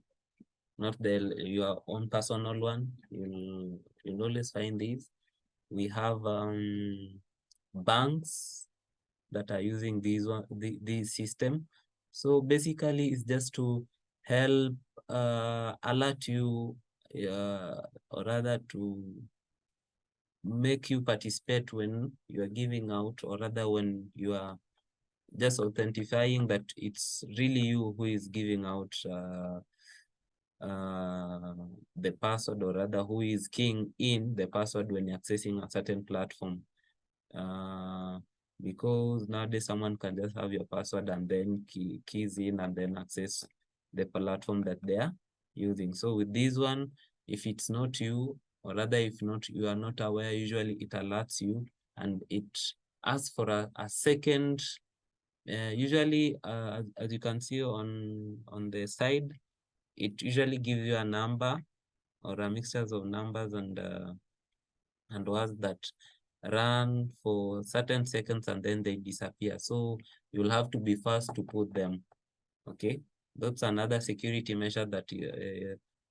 not your own personal one. You'll always find these. We have banks that are using this system. So basically, it's just to help alert you, or rather to make you participate when you are giving out, or rather when you are just authentifying that it's really you who is giving out the password, or rather who is keying in the password when you're accessing a certain platform. Because nowadays someone can just have your password and then keys in and then access the platform that they're using. So with this one, if it's not you, or rather if not you are not aware, usually it alerts you and it asks for a second. Usually, as you can see on the side, it usually gives you a number or a mixture of numbers and words that run for certain seconds and then they disappear. So you'll have to be fast to put them. Okay, that's another security measure that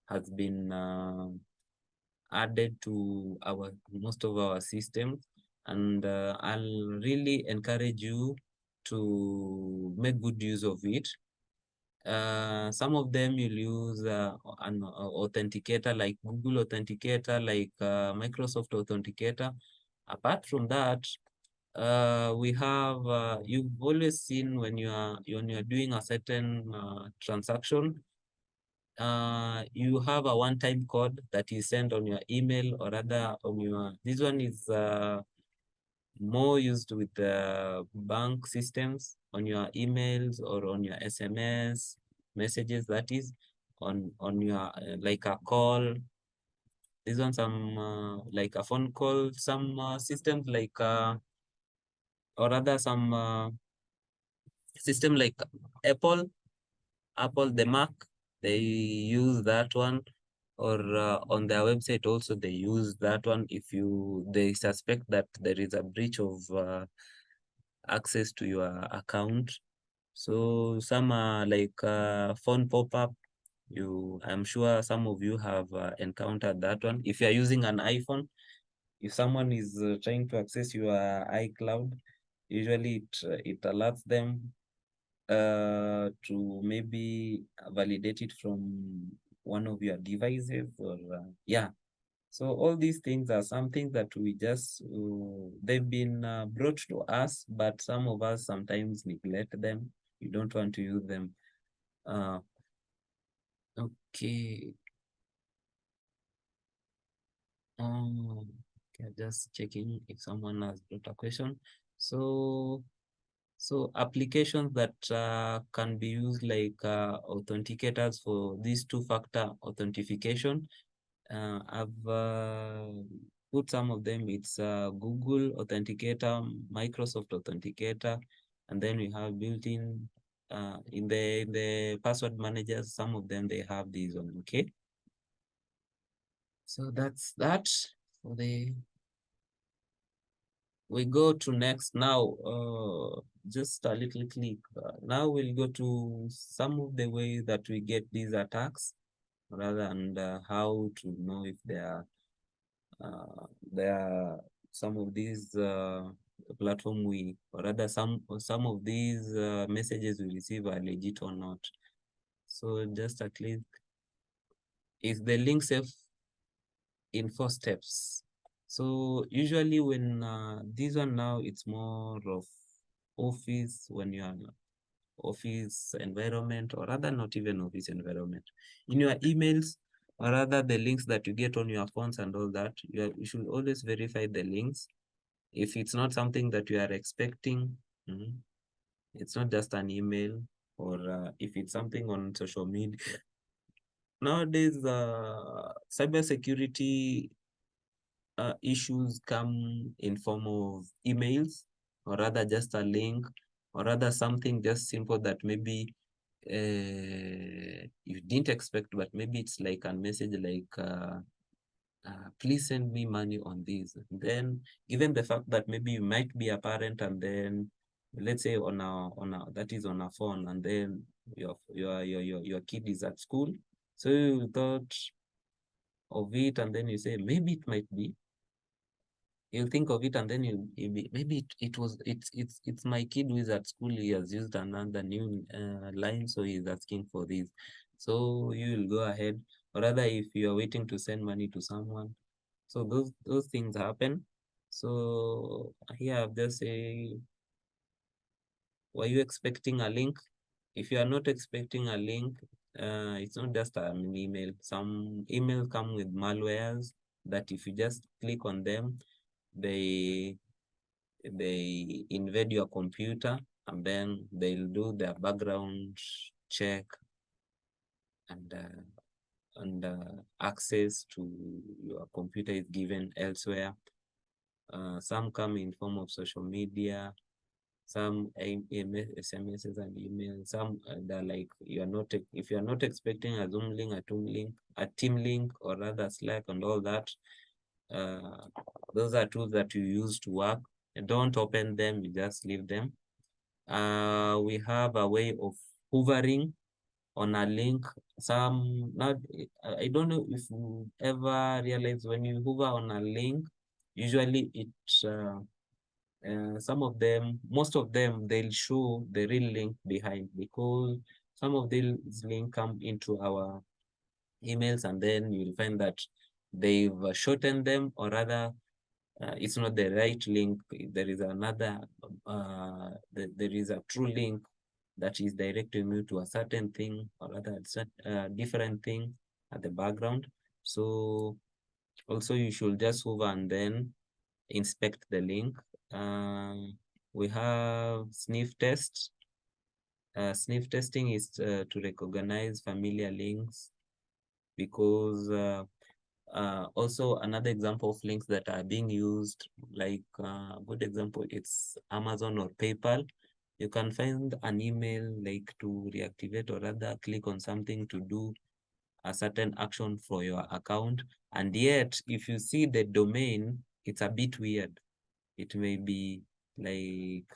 has been added to most of our systems, and I'll really encourage you to make good use of it. Some of them you'll use an authenticator like Google Authenticator, like Microsoft Authenticator. Apart from that, we have you've always seen when you are doing a certain transaction, you have a one-time code that is sent on your email, or rather on your, this one is more used with bank systems, on your emails or on your SMS messages, that is on your like a call. This one some like a phone call, some systems like or rather some system like Apple, the Mac, they use that one, or on their website also they use that one if they suspect that there is a breach of access to your account. So some are like phone pop-up. I'm sure some of you have encountered that one. If you are using an iPhone, if someone is trying to access your iCloud, usually it alerts them to maybe validate it from one of your devices, or yeah. So all these things are something that we just, they've been brought to us, but some of us sometimes neglect them. We don't want to use them. Okay. Okay, just checking if someone has got a question. So applications that can be used like authenticators for these two-factor authentication. I've put some of them. It's Google Authenticator, Microsoft Authenticator, and then we have built-in in the password managers. Some of them they have these on. Okay, so that's that for the. We go to next now. Just a little click. Now we'll go to some of the ways that we get these attacks, rather, and how to know if there are some of these platform we, or rather some of these messages we receive are legit or not. So just a click. Is the link safe in 4 steps? So usually when this one now, it's more of office, when you are office environment, or rather not even office environment, in your emails, or rather the links that you get on your phones and all that, you should always verify the links. If it's not something that you are expecting, it's not just an email, or if it's something on social media. Nowadays, cybersecurity issues come in form of emails, or rather just a link, or rather something just simple that maybe you didn't expect, but maybe it's like a message like please send me money on this. Then given the fact that maybe you might be a parent, and then let's say on a that is on a phone, and then your kid is at school, so you thought of it, and then you say maybe it might be, you'll think of it, and then you'll be, maybe it's my kid who is at school, he has used another new line, so he's asking for this. So you will go ahead, or rather if you are waiting to send money to someone, so those things happen. So here I've just say, were you expecting a link? If you are not expecting a link, it's not just an email. Some emails come with malwares that if you just click on them, they invade your computer, and then they'll do their background check and access to your computer is given elsewhere. Some come in form of social media, some SMSs and emails. Some they're like, if you're not expecting a Zoom link, a team link, or rather Slack and all that, those are tools that you use to work. And don't open them, you just leave them. We have a way of hovering on a link. I don't know if you ever realize, when you hover on a link, usually most of them, they'll show the real link behind, because some of these links come into our emails, and then you'll find that they've shortened them, or rather it's not the right link. There is another, there is a true link that is directing you to a certain thing, or rather different thing at the background. So also you should just hover and then inspect the link. We have sniff test. Sniff testing is to recognize familiar links, because also another example of links that are being used, like good example, it's Amazon or PayPal. You can find an email like to reactivate, or rather click on something to do a certain action for your account. And yet, if you see the domain, it's a bit weird. It may be like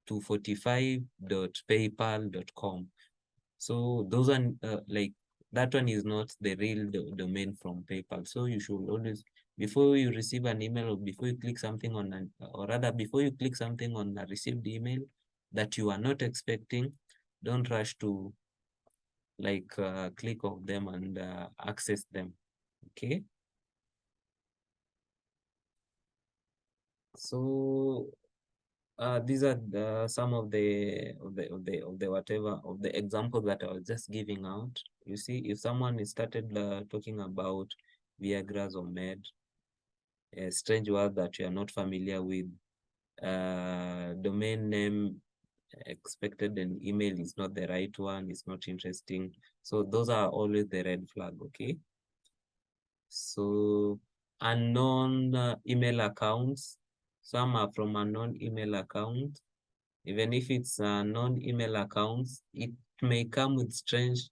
245.paypal.com. So those are like, that one is not the real domain from PayPal. So you should always, before you receive an email, or before you click something on or rather before you click something on a received email that you are not expecting, don't rush to like click of them and access them. Okay. So these are some of the examples that I was just giving out. You see, if someone started talking about Viagra's or Med, a strange word that you are not familiar with, domain name expected and email is not the right one, it's not interesting. So those are always the red flag, okay? So unknown email accounts, some are from unknown email accounts. Even if it's non-email accounts, it may come with strange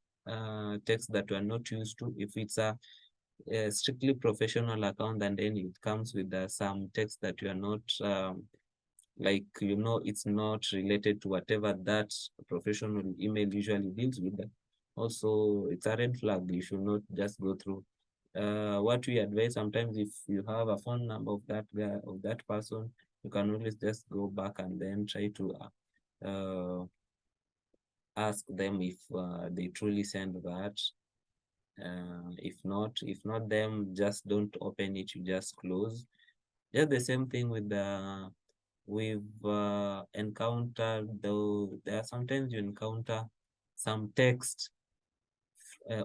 text that we are not used to. If it's a strictly professional account, and then it comes with some text that you are not like, it's not related to whatever that professional email usually deals with. Also, it's a red flag. You should not just go through. What we advise, sometimes if you have a phone number of that guy, of that person, you can always just go back and then try to ask them if they truly send that. If not them, just don't open it, you just close. Just the same thing with the we've encountered, though there are sometimes you encounter some text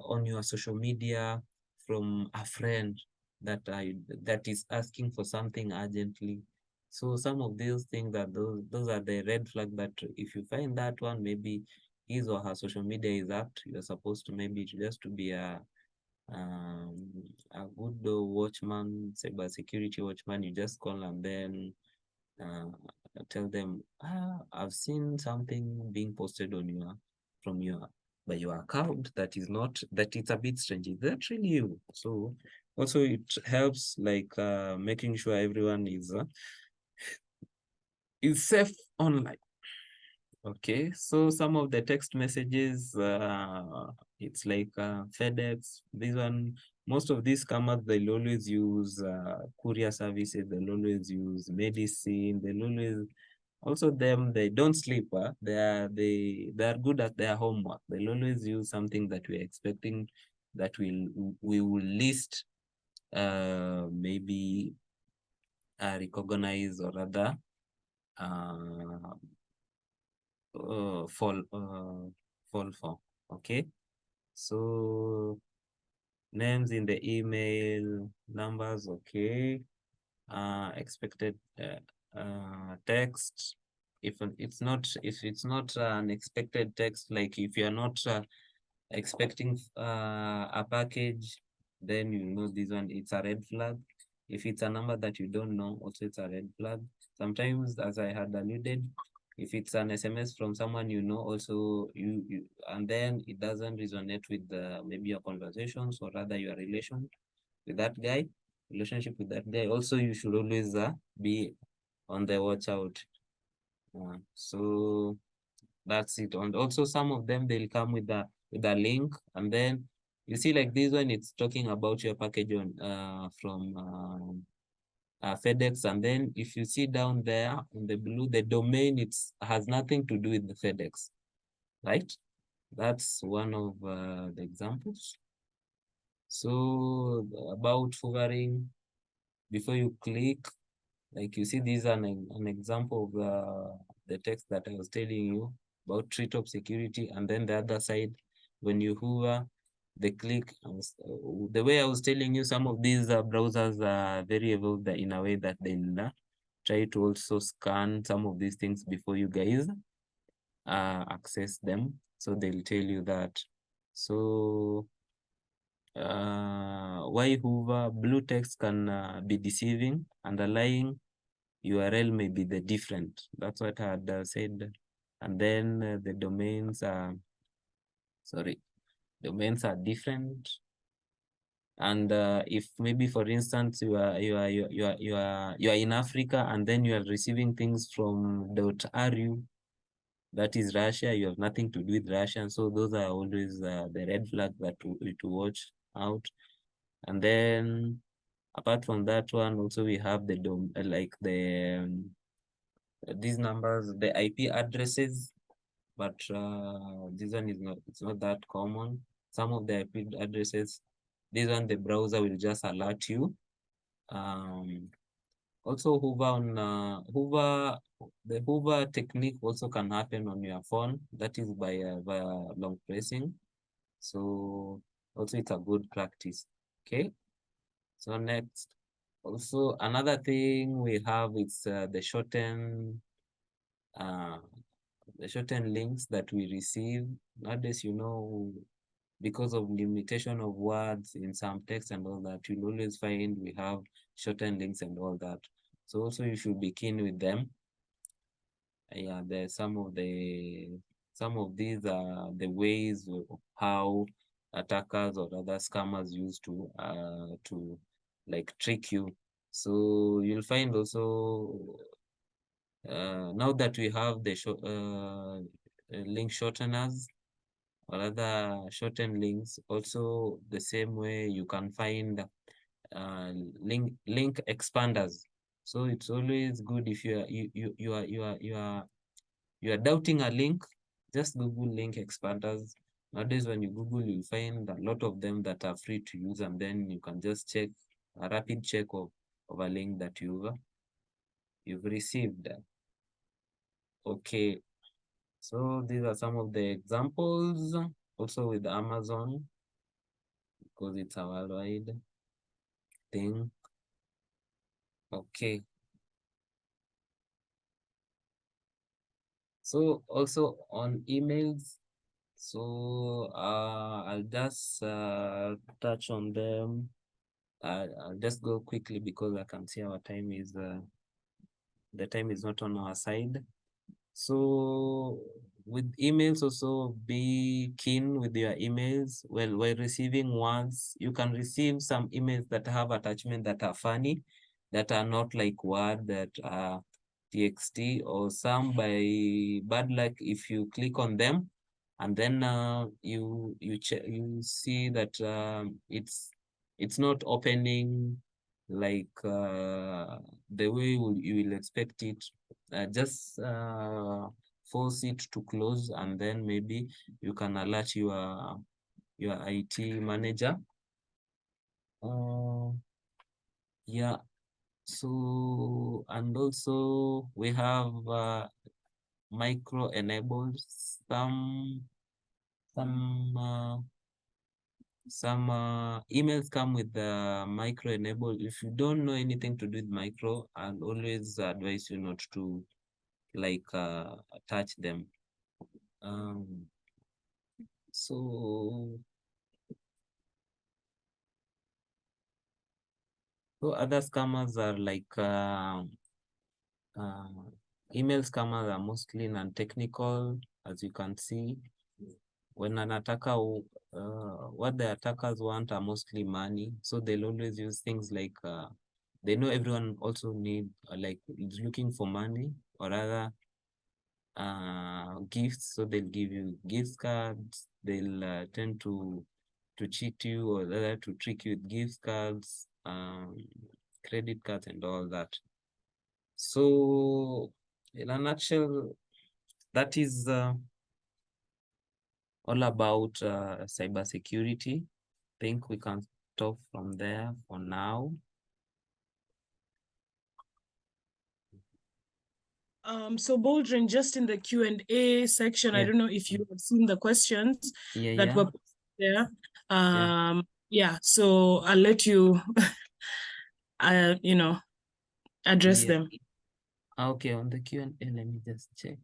on your social media from a friend that is asking for something urgently. So some of these things, that those are the red flag, that if you find that one, maybe his or her social media is hacked, you're supposed to maybe just to be um, a good watchman, cybersecurity watchman. You just call and then tell them, I've seen something being posted on by your account that is not, that it's a bit strange. Is that really you? So also it helps, like making sure everyone is safe online. Okay, so some of the text messages, it's like FedEx. This one, most of these scammers, they'll always use courier services. They'll always use medicine. They'll always, also them, they don't sleep. They are good at their homework. They'll always use something that we're expecting, that we will list maybe recognize, or rather uh, fall for. Okay, so names in the email, numbers, okay, expected text. If it's not an expected text, like if you're not expecting a package, then you know this one, it's a red flag. If it's a number that you don't know, also it's a red flag. Sometimes, as I had alluded, if it's an SMS from someone you know, also you and then it doesn't resonate with maybe your conversations, or rather your with that guy, relationship with that guy, also you should always be on the watch out. So that's it. And also some of them, they'll come with a link, and then you see, like this one, it's talking about your package on from FedEx, and then if you see down there in the blue, the domain, has nothing to do with the FedEx, right? That's one of the examples. So about hovering before you click, like you see, these are an example of the text that I was telling you about treetop security, and then the other side, when you hover, the click, the way I was telling you, some of these browsers are very evolved in a way that they'll try to also scan some of these things before you guys access them. So they'll tell you that. So why hover? Blue text can be deceiving. Underlying URL may be the different. That's what I had said. And then the domains are, domains are different. And if maybe, for instance, you are in Africa, and then you are receiving things from .ru, that is Russia. You have nothing to do with Russia. And so those are always the red flag that to watch out. And then apart from that one, also we have the these numbers, the IP addresses, but this one it's not that common. Some of the IP addresses, This one, the browser will just alert you. Also hover on the hover technique also can happen on your phone. That is by via long pressing. So also it's a good practice. Okay. So next, also another thing we have is the shortened links that we receive. Nowadays, because of limitation of words in some text and all that, you'll always find we have shortened links and all that. So also you should be keen with them. Yeah, there's some of these are the ways of how attackers or other scammers use to like trick you. So you'll find also now that we have the link shorteners or other shortened links, also the same way you can find link expanders. So it's always good if you are doubting a link, just Google link expanders. Nowadays, when you Google, you find a lot of them that are free to use, and then you can just check a rapid check of a link that you've received. Okay, so these are some of the examples. Also with Amazon, because it's a worldwide thing. Okay. So also on emails, so I'll just touch on them. I'll just go quickly because I can see our time is the time is not on our side. So with emails, also be keen with your emails. Well, while receiving ones, you can receive some emails that have attachments that are funny, that are not like Word, that are TXT, or some by bad luck, if you click on them and then you see that it's not opening like the way you will expect it. Just force it to close, and then maybe you can alert your IT manager. Yeah. So, and also we have micro enabled some emails come with the micro enable. If you don't know anything to do with micro, I'll always advise you not to like touch them. So other scammers are like email scammers are mostly non-technical, as you can see. When an attacker, what the attackers want are mostly money, so they'll always use things like they know everyone also is looking for money or other gifts, so they'll give you gift cards. They'll tend to cheat you or rather to trick you with gift cards, credit cards, and all that. So in a nutshell, that is all about cybersecurity. I think we can stop from there for now. So Boldrin, just in the Q&A section, I don't know if you have seen the questions that were posted there. So I'll let you, address them. Okay, on the Q&A, let me just check.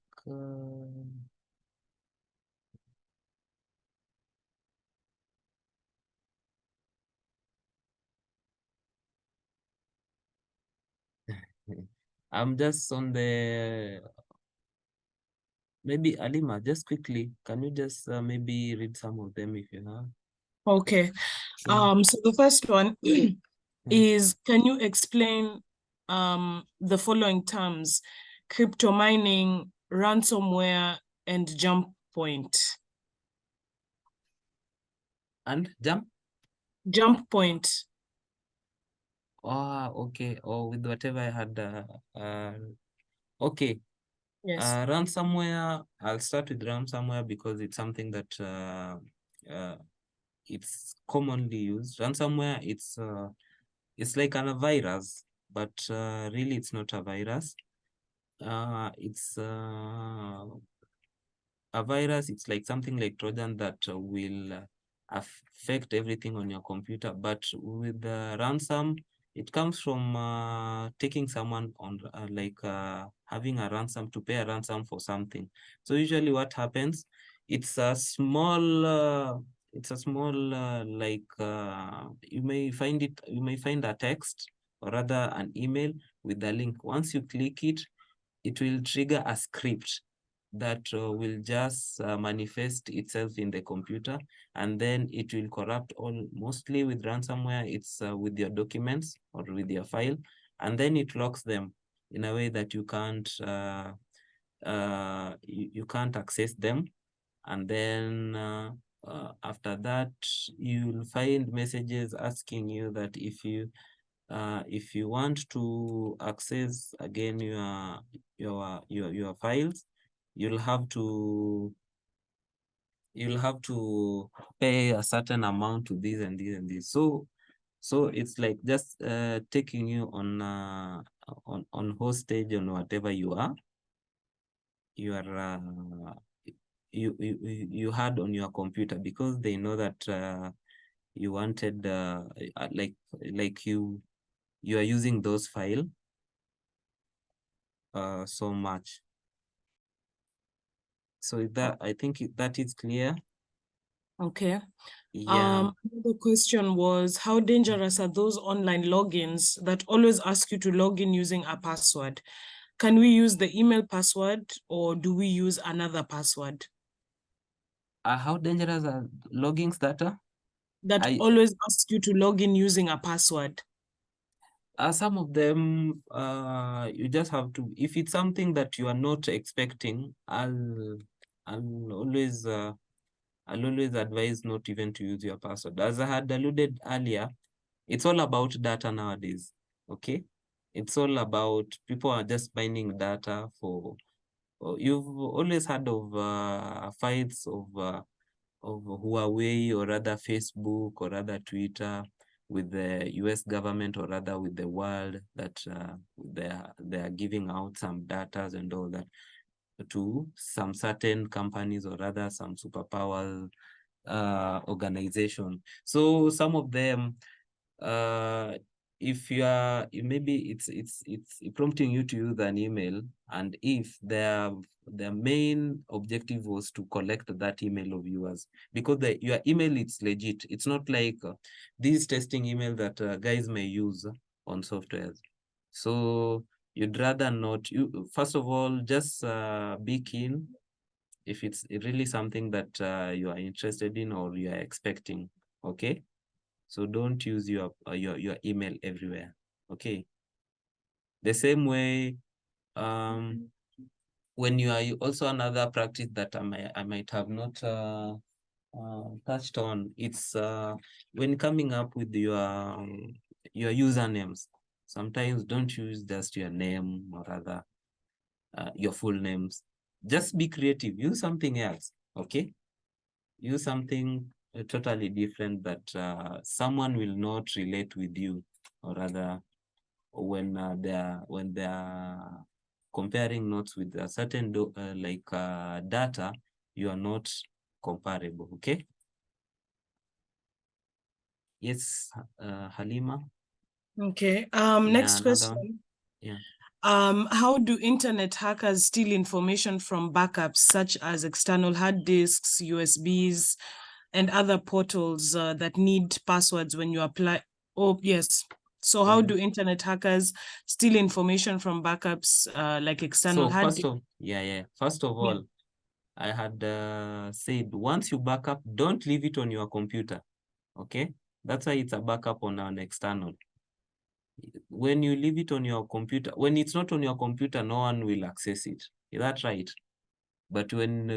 I'm just on the, maybe Alima, just quickly, can you just maybe read some of them if you have? Okay. So the first one is, can you explain the following terms: crypto mining, ransomware, and jump point? And jump? Jump point. Oh, okay. Or with whatever I had. Okay. Yes. Ransomware, I'll start with ransomware because it's something that it's commonly used. Ransomware, it's like a virus, but really it's not a virus. It's a virus. It's like something like Trojan that will affect everything on your computer. But with the ransom, it comes from taking someone on having a ransom, to pay a ransom for something. So usually what happens, it's a small you may find a text, or rather an email with a link. Once you click it, it will trigger a script that will just manifest itself in the computer, and then it will corrupt all. Mostly with ransomware, it's with your documents or with your file, and then it locks them in a way that you can't access them. And then after that, you'll find messages asking you that if you want to access again your files, you'll have to pay a certain amount to this and this and this. So it's like just taking you on hostage on whatever you are you had on your computer, because they know that you wanted like you are using those file so much. So that, I think that is clear. Okay. Yeah. The question was, how dangerous are those online logins that always ask you to log in using a password? Can we use the email password, or do we use another password? How dangerous are logins data? That always ask you to log in using a password. Some of them, you just have to, if it's something that you are not expecting, I'll always advise not even to use your password. As I had alluded earlier, it's all about data nowadays. Okay, it's all about, people are just binding data for. You've always heard of fights of Huawei, or rather Facebook, or rather Twitter, with the US government, or rather with the world, that they are giving out some data and all that to some certain companies, or rather some superpower organization. So some of them, if you are, maybe it's prompting you to use an email, and if their main objective was to collect that email of yours, because your email, it's legit. It's not like this testing email that guys may use on softwares. So you'd rather not. You first of all, just be keen if it's really something that you are interested in or you are expecting. Okay, so don't use your email everywhere. Okay, the same way, when you are also, another practice that I might have not touched on, it's when coming up with your usernames. Sometimes don't use just your name, or rather your full names. Just be creative. Use something else. Okay, use something totally different that someone will not relate with you, or rather when they are comparing notes with a certain data, you are not comparable. Okay. Yes, Halima. Okay. Yeah, Next another one. question. Yeah. How do internet hackers steal information from backups such as external hard disks, USBs, and other portals that need passwords when you apply? Oh, yes. So how do internet hackers steal information from backups like external So hard first of First of all, I had said, once you back up, don't leave it on your computer. Okay, that's why it's a backup on an external. When you leave it on your computer, when it's not on your computer, no one will access it. Is that right? But when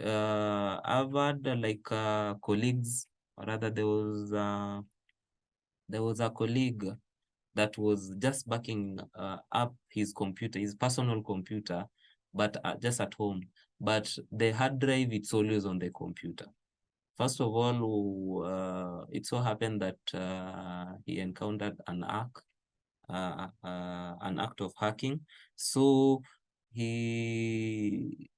I've had colleagues, or rather there was a colleague that was just backing up his computer, his personal computer, but just at home. But the hard drive, it's always on the computer. First of all, it so happened that he encountered an act of hacking. So he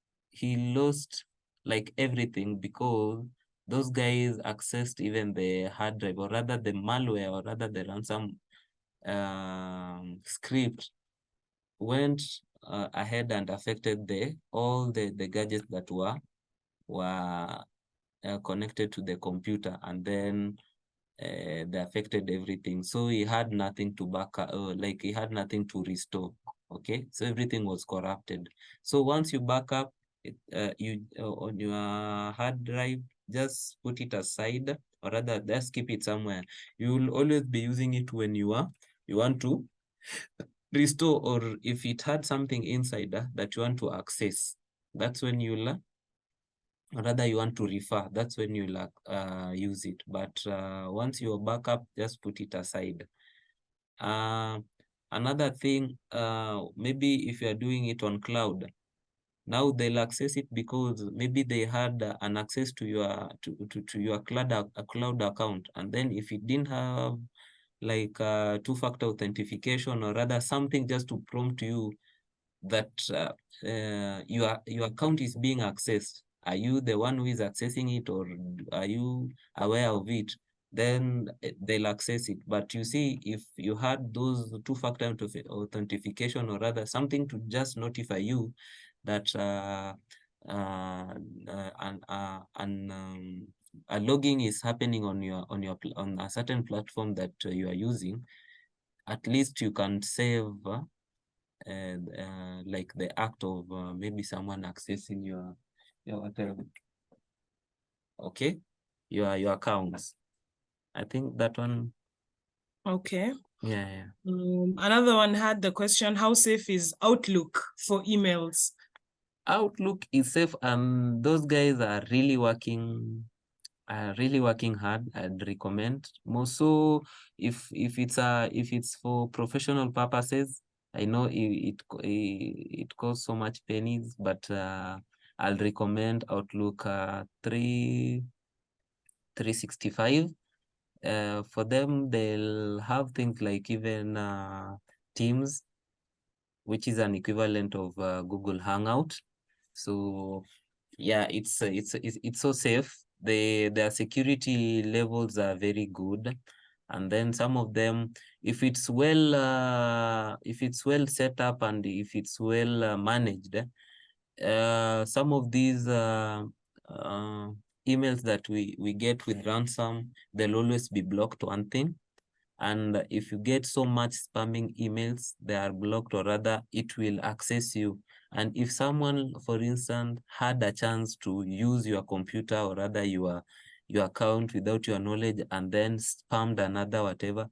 lost like everything, because those guys accessed even the hard drive, or rather the malware, or rather the ransom script went ahead and affected all the gadgets that were connected to the computer, and then they affected everything. So he had nothing to back up, like he had nothing to restore. Okay, so everything was corrupted. So once you back up it, you on your hard drive, just put it aside, or rather just keep it somewhere. You will always be using it when you want to restore, or if it had something inside that you want to access. That's when you'll or rather you want to refer, that's when you use it. But once you're backup, just put it aside. Another thing, maybe if you're doing it on cloud, now they'll access it because maybe they had an access to your your cloud account, and then if it didn't have like two-factor authentication, or rather something just to prompt you that your account is being accessed. Are you the one who is accessing it, or are you aware of it? Then they'll access it. But you see, if you had those two-factor authentication, or rather something to just notify you that a logging is happening on a certain platform that you are using, at least you can save like the act of maybe someone accessing your whatever, okay, your accounts. I think that one. Okay. Yeah. Another one had the question, how safe is Outlook for emails? Outlook is safe, and those guys are really working hard. I'd recommend more so if it's for professional purposes. I know it costs so much pennies, but I'll recommend Outlook 365. For them, they'll have things like even Teams, which is an equivalent of Google Hangout. So yeah, it's so safe. Their security levels are very good, and then some of them, if it's well set up, and if it's well managed, some of these emails that we get with ransom, they'll always be blocked, one thing. And if you get so much spamming emails, they are blocked, or rather it will access you. And if someone, for instance, had a chance to use your computer, or rather your account without your knowledge, and then spammed another whatever,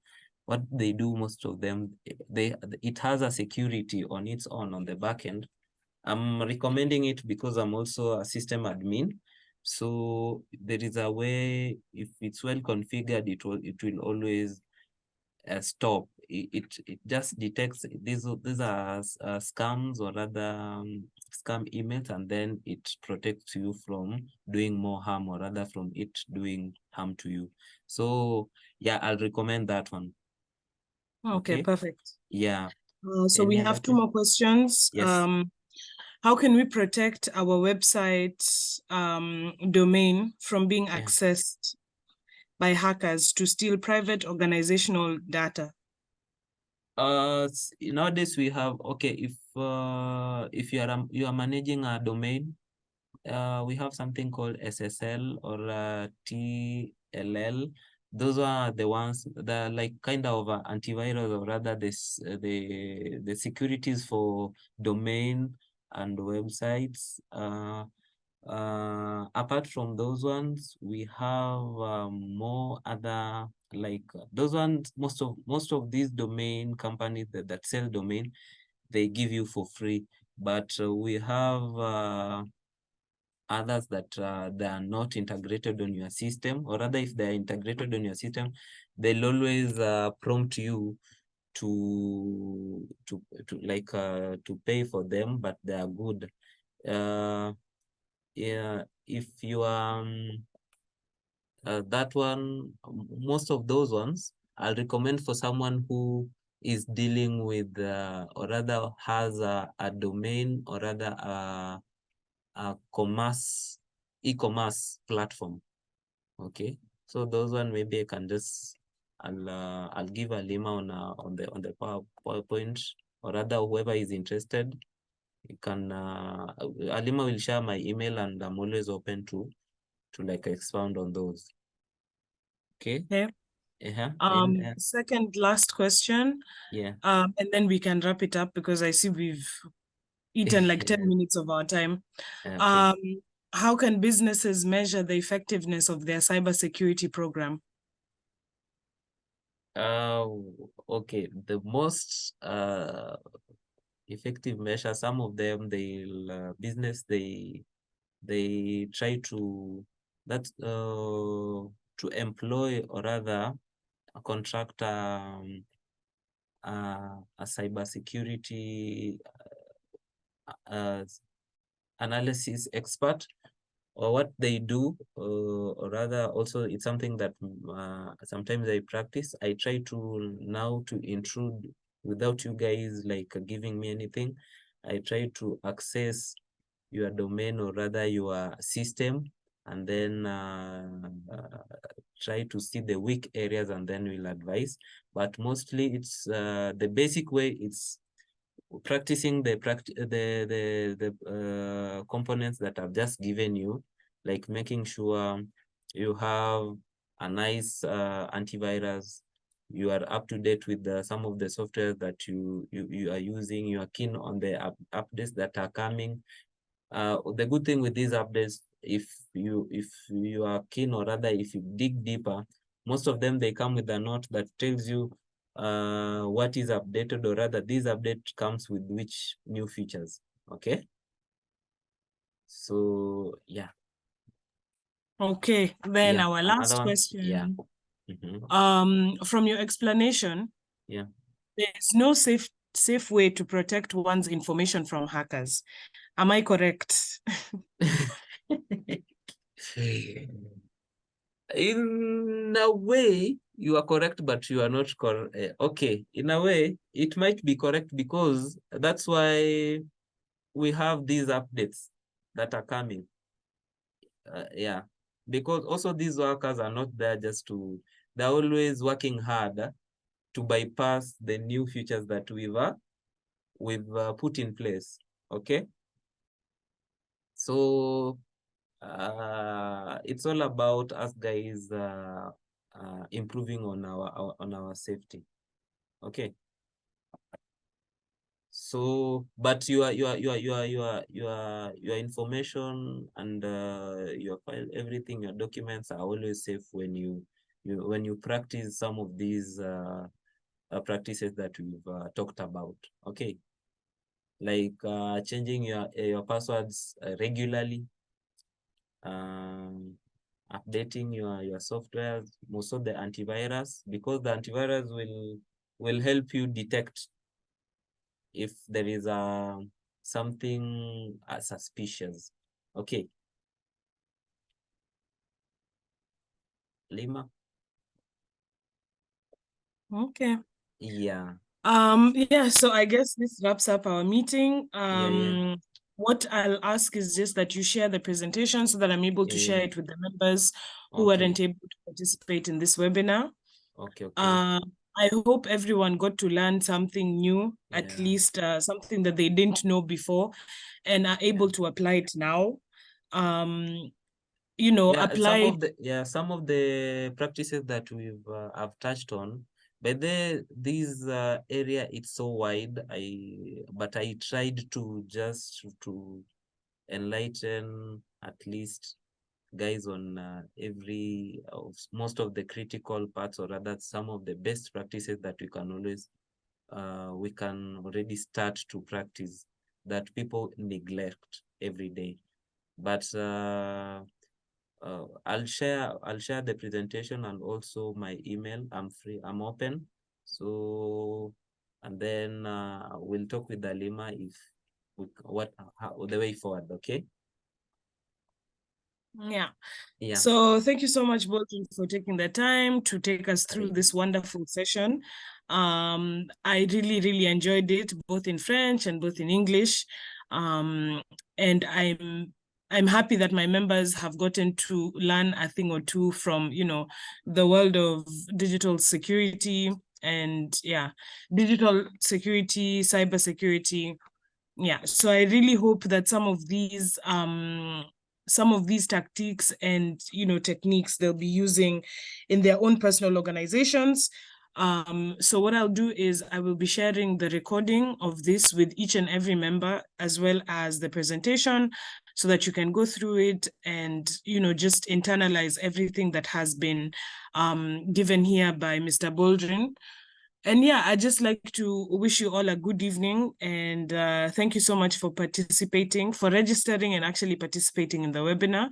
what they do, most of them, it has a security on its own on the back end. I'm recommending it because I'm also a system admin. So there is a way, if it's well configured, it will always stop. It just detects these are scams, or rather scam emails, and then it protects you from doing more harm, or rather from it doing harm to you. So yeah, I'll recommend that one. Okay, perfect. Yeah. So we have two more questions. Yes. How can we protect our website domain from being accessed by hackers to steal private organizational data? Nowadays we have, okay, if you are managing a domain, we have something called SSL or TLL. Those are the ones that are like kind of antivirus, or rather the securities for domain and websites. Apart from those ones, we have more other, like those ones. Most of these domain companies that sell domain, they give you for free. But we have others that they are not integrated on your system, or rather if they are integrated on your system, they'll always prompt you to pay for them, but they are good. Yeah, if you that one, most of those ones, I'll recommend for someone who is dealing with, or rather has a domain, or rather a e-commerce platform. Okay, so those one maybe I can just, I'll give Alima on the PowerPoint, or rather whoever is interested, you can, Alima will share my email, and I'm always open to like expound on those. Okay. Okay. Second last question. Yeah. And then we can wrap it up because I see we've eaten like 10 minutes of our time. Okay. How can businesses measure the effectiveness of their cybersecurity program? Okay. The most effective measure, some of them, they'll they try to to employ, or rather contract a cybersecurity analysis expert, or what they do, or rather also it's something that sometimes I practice. I try to now to intrude without you guys like giving me anything. I try to access your domain, or rather your system, and then try to see the weak areas, and then we'll advise. But mostly it's the basic way, it's practicing the components that I've just given you, like making sure you have a nice antivirus, you are up to date with some of the software that you are using, you are keen on the updates that are coming. The good thing with these updates, if you are keen, or rather if you dig deeper, most of them, they come with a note that tells you what is updated, or rather this update comes with which new features. Okay, so yeah. Okay, then Yeah, our another last one. question. Yeah. From your explanation, Yeah. there's no safe way to protect one's information from hackers. Am I correct? In a way, you are correct, but you are not correct. Okay, in a way, it might be correct, because that's why we have these updates that are coming. Yeah, because also these workers are not there just to, they're always working hard to bypass the new features that we've put in place. Okay, so it's all about us guys improving on our safety. Okay, so but your information and your file, everything, your documents are always safe when you practice some of these practices that we've talked about. Okay, like changing your passwords regularly, updating your software, most of the antivirus, because the antivirus will help you detect if there is something suspicious. Okay, Lima. Okay. Yeah. Yeah, so I guess this wraps up our meeting. Yeah. What I'll ask is just that you share the presentation so that I'm able to share Yeah. it with the members who Okay. weren't able to participate in this webinar. Okay. I hope everyone got to learn something new, at Yeah. least something that they didn't know before, and are able to apply it now. Yeah, Apply. some of the practices that I've touched on, but this area, it's so wide. But I tried to just to enlighten at least guys on every of most of the critical parts, or rather some of the best practices that we can already start to practice, that people neglect every day. But I'll share the presentation and also my email. I'm free, I'm open. So, and then we'll talk with Alima if how, the way forward. Okay. Yeah. Yeah. So thank you so much, Bolton, for taking the time to take us through this wonderful session. I really, really enjoyed it, both in French and both in English. And I'm happy that my members have gotten to learn a thing or two from, the world of digital security and digital security, cybersecurity. Yeah, so I really hope that some of these tactics and techniques they'll be using in their own personal organizations. So what I'll do is I will be sharing the recording of this with each and every member, as well as the presentation, so that you can go through it and just internalize everything that has been given here by Mr. Baldwin. And yeah, I'd just like to wish you all a good evening, and thank you so much for participating, for registering and actually participating in the webinar.